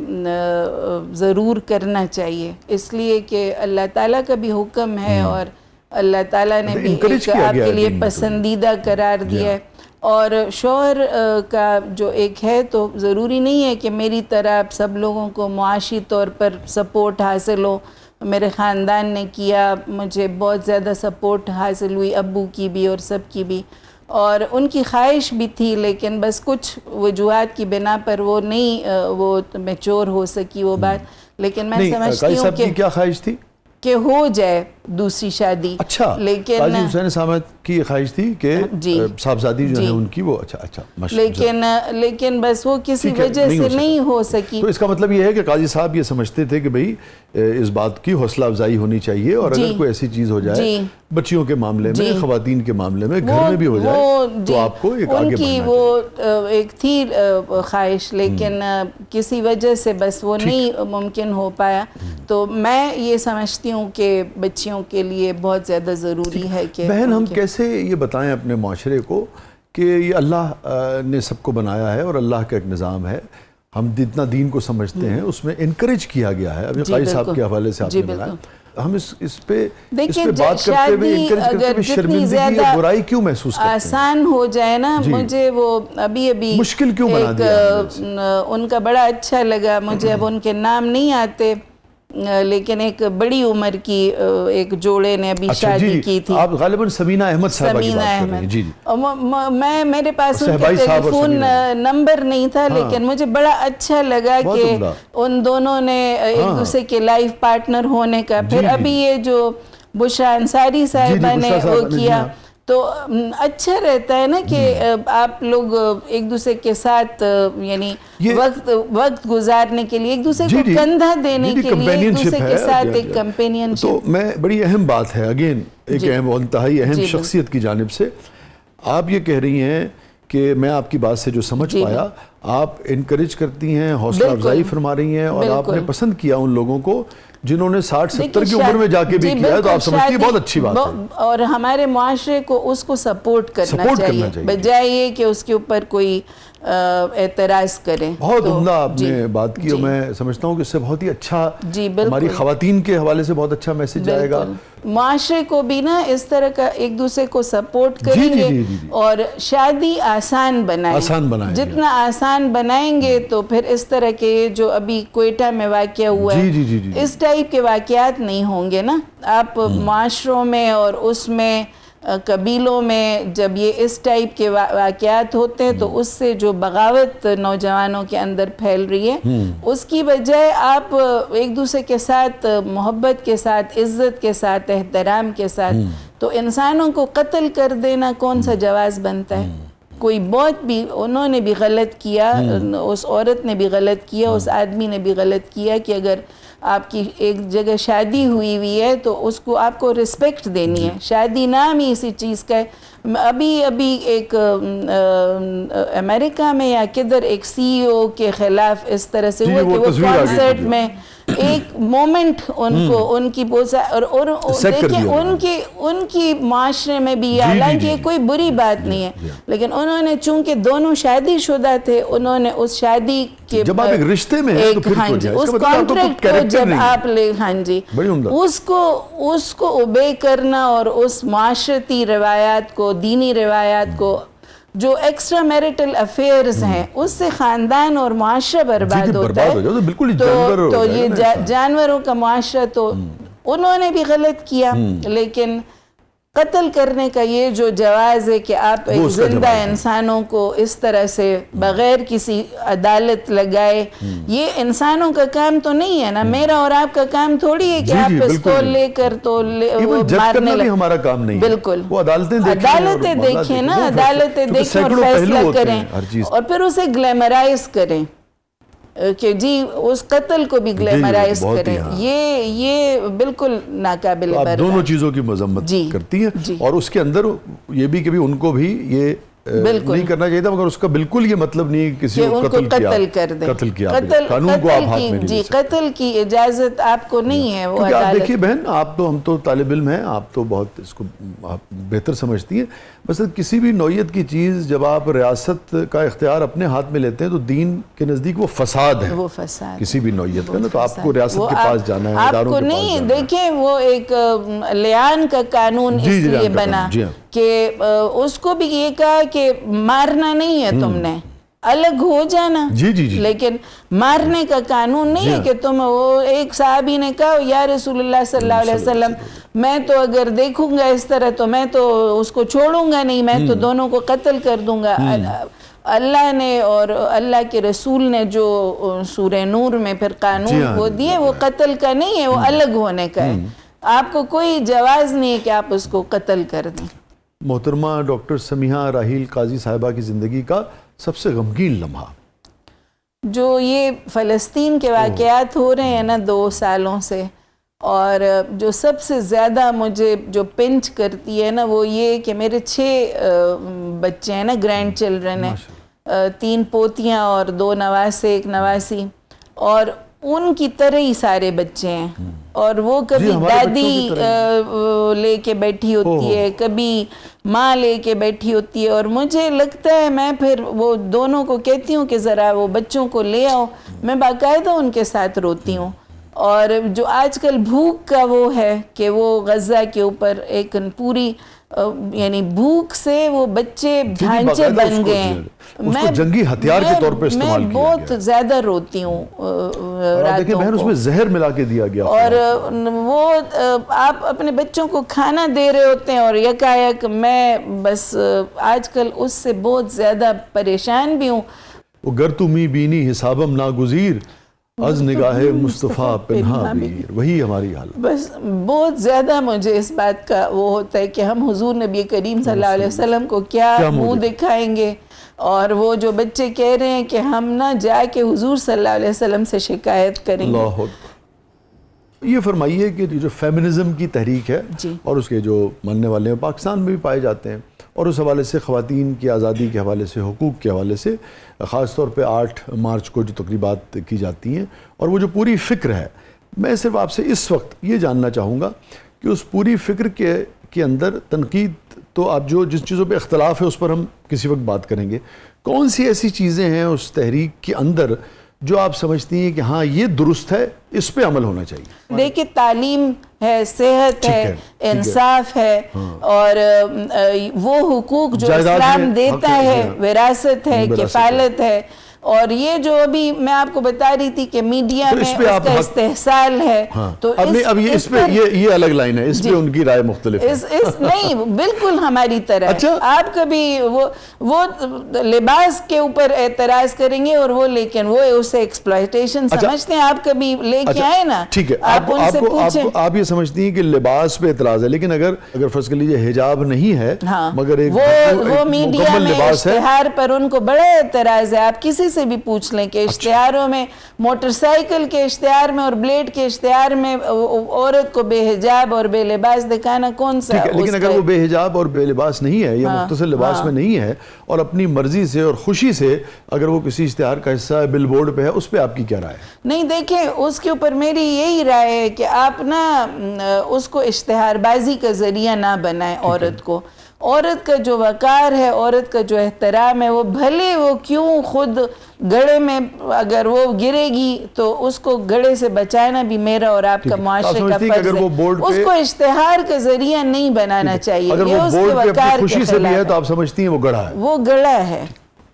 ضرور کرنا چاہیے، اس لیے کہ اللہ تعالیٰ کا بھی حکم ہے، اور اللہ تعالیٰ نے بھی آپ کے لیے پسندیدہ قرار دیا ہے۔ اور شوہر کا جو ایک ہے تو ضروری نہیں ہے کہ میری طرح آپ سب لوگوں کو معاشی طور پر سپورٹ حاصل ہو۔ میرے خاندان نے کیا، مجھے بہت زیادہ سپورٹ حاصل ہوئی، ابو کی بھی اور سب کی بھی، اور ان کی خواہش بھی تھی، لیکن بس کچھ وجوہات کی بنا پر وہ نہیں وہ میچور ہو سکی وہ بات۔ لیکن میں سمجھتی ہوں کہ کیا خواہش تھی کہ ہو جائے دوسری شادی۔ اچھا، لیکن قاضی حسین صاحب کی خواہش تھی کہ صاحبزادی جو ہے ان کی وہ اچھا لیکن بس وہ کسی وجہ سے نہیں ہو سکی۔ تو اس کا مطلب یہ ہے کہ قاضی صاحب یہ سمجھتے تھے کہ بھئی اس بات کی حوصلہ افزائی ہونی چاہیے، اور اگر کوئی ایسی چیز ہو جائے بچیوں کے معاملے میں، خواتین کے معاملے میں، گھر میں بھی ہو جائے، تو آپ کو ایک آگے بڑھنا چاہیے۔ ان کی وہ ایک تھی خواہش، لیکن کسی وجہ سے بس وہ نہیں ممکن ہو پایا۔ تو میں یہ سمجھتی ہوں کہ بچیوں کے لیے بہت زیادہ ضروری ہے کہ بہن ہم کیسے یہ بتائیں اپنے معاشرے کو کہ یہ اللہ نے سب کو بنایا ہے اور اللہ کا ایک نظام ہے، ہم جتنا دین کو سمجھتے ہیں اس میں انکریج کیا گیا ہے۔ ابھی قاضی صاحب کے حوالے سے آپ نے بتایا، ہم اس پہ بات کرتے ہوئے انکریج کرتے ہوئے شرمندگی یا برائی کیوں محسوس کرتے ہیں؟ آسان ہو جائے نا، مجھے وہ ابھی مشکل کیوں بنا دیا؟ ان کا بڑا اچھا لگا مجھے، اب ان کے نام نہیں آتے، لیکن ایک بڑی عمر کی ایک جوڑے نے ابھی شادی کی تھی. آپ غالباً سمینہ احمد صاحبہ کی بات کر رہے ہیں. جی میں میرے پاس ان کا ٹیلیفون نمبر نہیں تھا, لیکن مجھے بڑا اچھا لگا کہ ان دونوں نے ایک دوسرے کے لائف پارٹنر ہونے کا. پھر ابھی یہ جو بشریٰ انصاری صاحبہ نے وہ کیا, تو اچھا رہتا ہے نا کہ آپ لوگ ایک دوسرے کے ساتھ یعنی وقت گزارنے کے لیے, ایک دوسرے کو کندھا دینے کے لیے, ایک دوسرے کے ساتھ ایک کمپینینشپ. تو میں بڑی اہم بات ہے, اگین ایک اہم اور انتہائی اہم شخصیت کی جانب سے آپ یہ کہہ رہی ہیں کہ میں آپ کی بات سے جو سمجھ پایا, آپ انکریج کرتی ہیں, حوصلہ افزائی فرما رہی ہیں, اور آپ نے پسند کیا ان لوگوں کو جنہوں نے 60-70 کی عمر میں جا کے بھی کیا ہے, تو آپ سمجھتی ہیں بہت اچھی بات ہے. اور ہمارے معاشرے کو اس کو سپورٹ کرنا چاہیے, بجائے یہ کہ اس کے اوپر کوئی اعتراض کریں. بہت عمدہ آپ نے بات کی, اور میں سمجھتا ہوں کہ اس سے بہت ہی اچھا ہماری خواتین کے حوالے سے بہت اچھا میسج جائے گا. معاشرے کو بھی نا اس طرح کا ایک دوسرے کو سپورٹ کریں گے, اور شادی آسان بنائیں. جتنا آسان بنائیں گے تو پھر اس طرح کے جو ابھی کوئٹہ میں واقعہ ہوا ہے اس ٹائپ کے واقعات نہیں ہوں گے نا. آپ معاشروں میں اور اس میں قبیلوں میں جب یہ اس ٹائپ کے واقعات ہوتے ہیں, تو اس سے جو بغاوت نوجوانوں کے اندر پھیل رہی ہے, اس کی بجائے آپ ایک دوسرے کے ساتھ محبت کے ساتھ, عزت کے ساتھ, احترام کے ساتھ, تو انسانوں کو قتل کر دینا کون سا جواز بنتا ہے. کوئی بہت بھی انہوں نے بھی غلط کیا, اس عورت نے بھی غلط کیا, اس آدمی نے بھی غلط کیا کہ اگر آپ کی ایک جگہ شادی ہوئی ہے تو اس کو آپ کو رسپیکٹ دینی ہے. شادی نام ہی اسی چیز کا ہے. ابھی ایک امریکہ میں یا کدھر ایک CEO کے خلاف اس طرح سے ہوا کہ وہ کانسرٹ میں ایک مومنٹ ان کی اور دیکھیں ان کی معاشرے میں بھی, حالانکہ یہ کوئی بری بات نہیں ہے, لیکن انہوں نے چونکہ دونوں شادی شدہ تھے, انہوں نے اس شادی کے جب آپ ایک رشتے میں ہیں تو پھر اس کانٹریکٹ کو جب آپ لے اس کو اوبے کرنا, اور اس معاشرتی روایات کو, دینی روایات کو, جو ایکسٹرا میریٹل افیئرز ہیں, اس سے خاندان اور معاشرہ برباد ہوتا ہے. تو یہ جانوروں کا معاشرہ, تو انہوں نے بھی غلط کیا, لیکن قتل کرنے کا یہ جو جواز ہے کہ آپ ایک زندہ انسانوں کو اس طرح سے بغیر کسی عدالت لگائے, یہ انسانوں کا کام تو نہیں ہے نا. میرا اور آپ کا کام تھوڑی ہے کہ آپ پستول لے کر تو مارنے لگے. ہمارا کام نہیں ہے. بالکل, وہ عدالتیں دیکھیں نا, عدالتیں دیکھیں اور فیصلہ کریں, اور پھر اسے گلیمرائز کریں کہ جی اس قتل کو بھی گلیمرائز کریں. یہ بالکل ناقابل آپ دونوں چیزوں کی مذمت کرتی ہیں, اور اس کے اندر یہ بھی کہ ان کو بھی یہ نہیں کرنا چاہیے تھا, مگر اس کا بالکل یہ مطلب نہیں کسی کو قتل کر دیں. قانون کو آپ ہاتھ میں نہیں لے سکتے. قتل کی اجازت آپ کو نہیں ہے. کیونکہ آپ دیکھیے بہن, ہم تو طالب علم ہیں, آپ تو بہت اس کو بہتر سمجھتی ہیں. بس کسی بھی نوعیت کی چیز جب آپ ریاست کا اختیار اپنے ہاتھ میں لیتے ہیں تو دین کے نزدیک وہ فساد ہے, وہ فساد کسی بھی نوعیت کا نا. تو آپ کو ریاست کے پاس جانا ہے, آپ کو نہیں. دیکھیں وہ ایک لیان کا قانون اس لیے بنا کہ اس کو بھی یہ کہا کہ مارنا نہیں ہے, تم نے الگ ہو جانا, لیکن مارنے کا قانون نہیں ہے کہ تم. وہ ایک صحابی نے کہا یا رسول اللہ صلی اللہ علیہ وسلم, میں تو اگر دیکھوں گا اس طرح تو میں تو اس کو چھوڑوں گا نہیں, میں تو دونوں کو قتل کر دوں گا. اللہ نے اور اللہ کے رسول نے جو سورہ نور میں پھر قانون وہ دیے, وہ قتل کا نہیں ہے, وہ الگ ہونے کا ہے. آپ کو کوئی جواز نہیں ہے کہ آپ اس کو قتل کر دیں. محترمہ ڈاکٹر سمیحہ راحیل قاضی صاحبہ کی زندگی کا سب سے غمگین لمحہ جو یہ فلسطین کے واقعات ہو رہے ہیں نا 2 سالوں سے, اور جو سب سے زیادہ مجھے جو پنچ کرتی ہے نا, وہ یہ کہ میرے 6 بچے ہیں نا, گرینڈ چلڈرن ہیں, 3 پوتیاں اور 2 نواسے 1 نواسی, اور ان کی طرح ہی سارے بچے ہیں. اور وہ کبھی دادی لے کے بیٹھی ہوتی ہے, کبھی ماں لے کے بیٹھی ہوتی ہے, اور مجھے لگتا ہے میں پھر وہ دونوں کو کہتی ہوں کہ ذرا وہ بچوں کو لے آؤ. میں باقاعدہ ان کے ساتھ روتی ہوں. اور جو آج کل بھوک کا وہ ہے کہ وہ غزہ کے اوپر ایک پوری یعنی بھوک سے وہ بچے ڈھانچے بن گئے ہیں. اس کو جنگی ہتھیار کے طور پہ استعمال کیا گیا. میں بہت زیادہ روتی ہوں دیکھیں بہن, اس میں زہر ملا کے دیا گیا, اور وہ آپ اپنے بچوں کو کھانا دے رہے ہوتے ہیں اور یکایک میں بس آج کل اس سے بہت زیادہ پریشان بھی ہوں. وہ گر تو می بینی حسابم ناگزیر از نگاہ مصطفیٰ پنہا بیر, وہی ہماری حالت. بس بہت زیادہ مجھے اس بات کا وہ ہوتا ہے کہ ہم حضور نبی کریم صلی اللہ علیہ وسلم کو کیا منہ دکھائیں گے, اور وہ جو بچے کہہ رہے ہیں کہ ہم نہ جا کے حضور صلی اللہ علیہ وسلم سے شکایت کریں گے. اللہ اکبر. یہ فرمائیے کہ جو فیمنزم کی تحریک ہے اور اس کے جو ماننے والے ہیں پاکستان میں بھی پائے جاتے ہیں, اور اس حوالے سے خواتین کی آزادی کے حوالے سے, حقوق کے حوالے سے, خاص طور پہ 8 مارچ کو جو تقریبات کی جاتی ہیں اور وہ جو پوری فکر ہے, میں صرف آپ سے اس وقت یہ جاننا چاہوں گا کہ اس پوری فکر کے اندر تنقید تو آپ جس چیزوں پہ اختلاف ہے اس پر ہم کسی وقت بات کریں گے, کون سی ایسی چیزیں ہیں اس تحریک کے اندر جو آپ سمجھتی ہیں کہ ہاں یہ درست ہے, اس پہ عمل ہونا چاہیے؟ دیکھیں تعلیم ہے, صحت ہے, انصاف ہے, اور وہ حقوق جو اسلام دیتا ہے, وراثت ہے, کفالت ہے, اور یہ جو ابھی میں آپ کو بتا رہی تھی کہ میڈیا میں اس کا استحصال ہے, تو اب اس پہ یہ الگ لائن ہے, اس پہ ان کی رائے مختلف ہے. نہیں بالکل ہماری طرح. آپ کبھی وہ لباس کے اوپر اعتراض کریں گے اور وہ لیکن وہ اسے ایکسپلائٹیشن سمجھتے ہیں, آپ کبھی لے کے آئے نا, ٹھیک ہے, آپ یہ سمجھتی ہیں کہ لباس پہ اعتراض ہے, لیکن اگر فرض کر لیجیے حجاب نہیں ہے مگر ایک وہ میڈیا میں اشتہار پر ان کو بڑا اعتراض ہے. آپ کسی سے بھی پوچھ لیں کہ اشتہاروں میں, موٹر سائیکل کے اشتہار میں اور بلیڈ کے اشتہار میں عورت کو بے حجاب اور بے لباس دکھانا کون سا ہے؟ لیکن اگر وہ بے حجاب اور بے لباس نہیں ہے یا مختصر لباس میں نہیں ہے اور اپنی مرضی سے اور خوشی سے اگر وہ کسی اشتہار کا حصہ ہے, بل بورڈ پہ ہے, اس پہ آپ کی کیا رائے ہے؟ نہیں دیکھیں, اس کے اوپر میری یہی رائے ہے کہ آپ نا اس کو اشتہار بازی کا ذریعہ نہ بنائیں. عورت کو, عورت کا جو وقار ہے, عورت کا جو احترام ہے, وہ بھلے وہ کیوں خود گڑے میں اگر وہ گرے گی تو اس کو گڑے سے بچانا بھی میرا اور آپ کا معاشرے کا فرض ہے. اس کو اشتہار کا ذریعہ نہیں بنانا چاہیے. اگر وہ بورڈ پہ خوشی سے بھی ہے تو آپ سمجھتی ہیں وہ گڑا ہے, وہ گڑا ہے.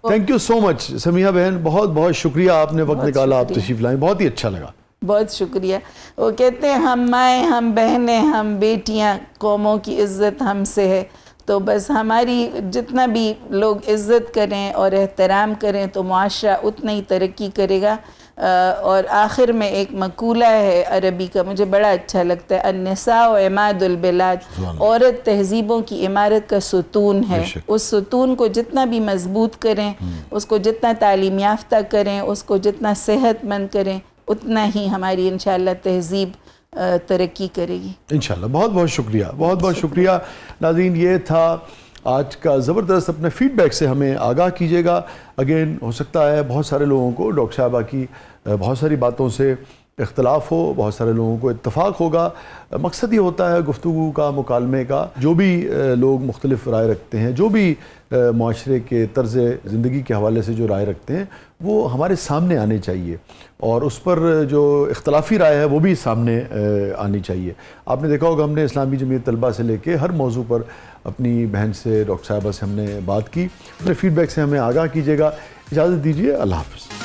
تھینک یو سو مچ سمیحہ بہن, بہت بہت شکریہ, آپ نے وقت نکالا, آپ تشریف لائیں, بہت ہی اچھا لگا. بہت شکریہ. وہ کہتے ہیں ہم مائیں, ہم بہنیں, ہم بیٹیاں, قوموں کی عزت ہم سے ہے. تو بس ہماری جتنا بھی لوگ عزت کریں اور احترام کریں تو معاشرہ اتنا ہی ترقی کرے گا. اور آخر میں ایک مقولہ ہے عربی کا, مجھے بڑا اچھا لگتا ہے, النساء عماد البلاد, عورت تہذیبوں کی عمارت کا ستون ہے. اس ستون کو جتنا بھی مضبوط کریں, اس کو جتنا تعلیم یافتہ کریں, اس کو جتنا صحت مند کریں, اتنا ہی ہماری انشاءاللہ تہذیب ترقی کرے گی انشاءاللہ. بہت بہت شکریہ, بہت بہت شکریہ. ناظرین, یہ تھا آج کا زبردست. اپنے فیڈ بیک سے ہمیں آگاہ کیجیے گا. اگین ہو سکتا ہے بہت سارے لوگوں کو ڈاکٹر صاحبہ کی بہت ساری باتوں سے اختلاف ہو, بہت سارے لوگوں کو اتفاق ہوگا. مقصد یہ ہوتا ہے گفتگو کا, مکالمے کا. جو بھی لوگ مختلف رائے رکھتے ہیں, جو بھی معاشرے کے طرز زندگی کے حوالے سے جو رائے رکھتے ہیں, وہ ہمارے سامنے آنے چاہیے, اور اس پر جو اختلافی رائے ہے وہ بھی سامنے آنی چاہیے. آپ نے دیکھا ہوگا ہم نے اسلامی جمعیت طلبہ سے لے کے ہر موضوع پر اپنی بہن سے, ڈاکٹر صاحبہ سے ہم نے بات کی. اپنے فیڈ بیک سے ہمیں آگاہ کیجیے گا. اجازت دیجیے, اللہ حافظ.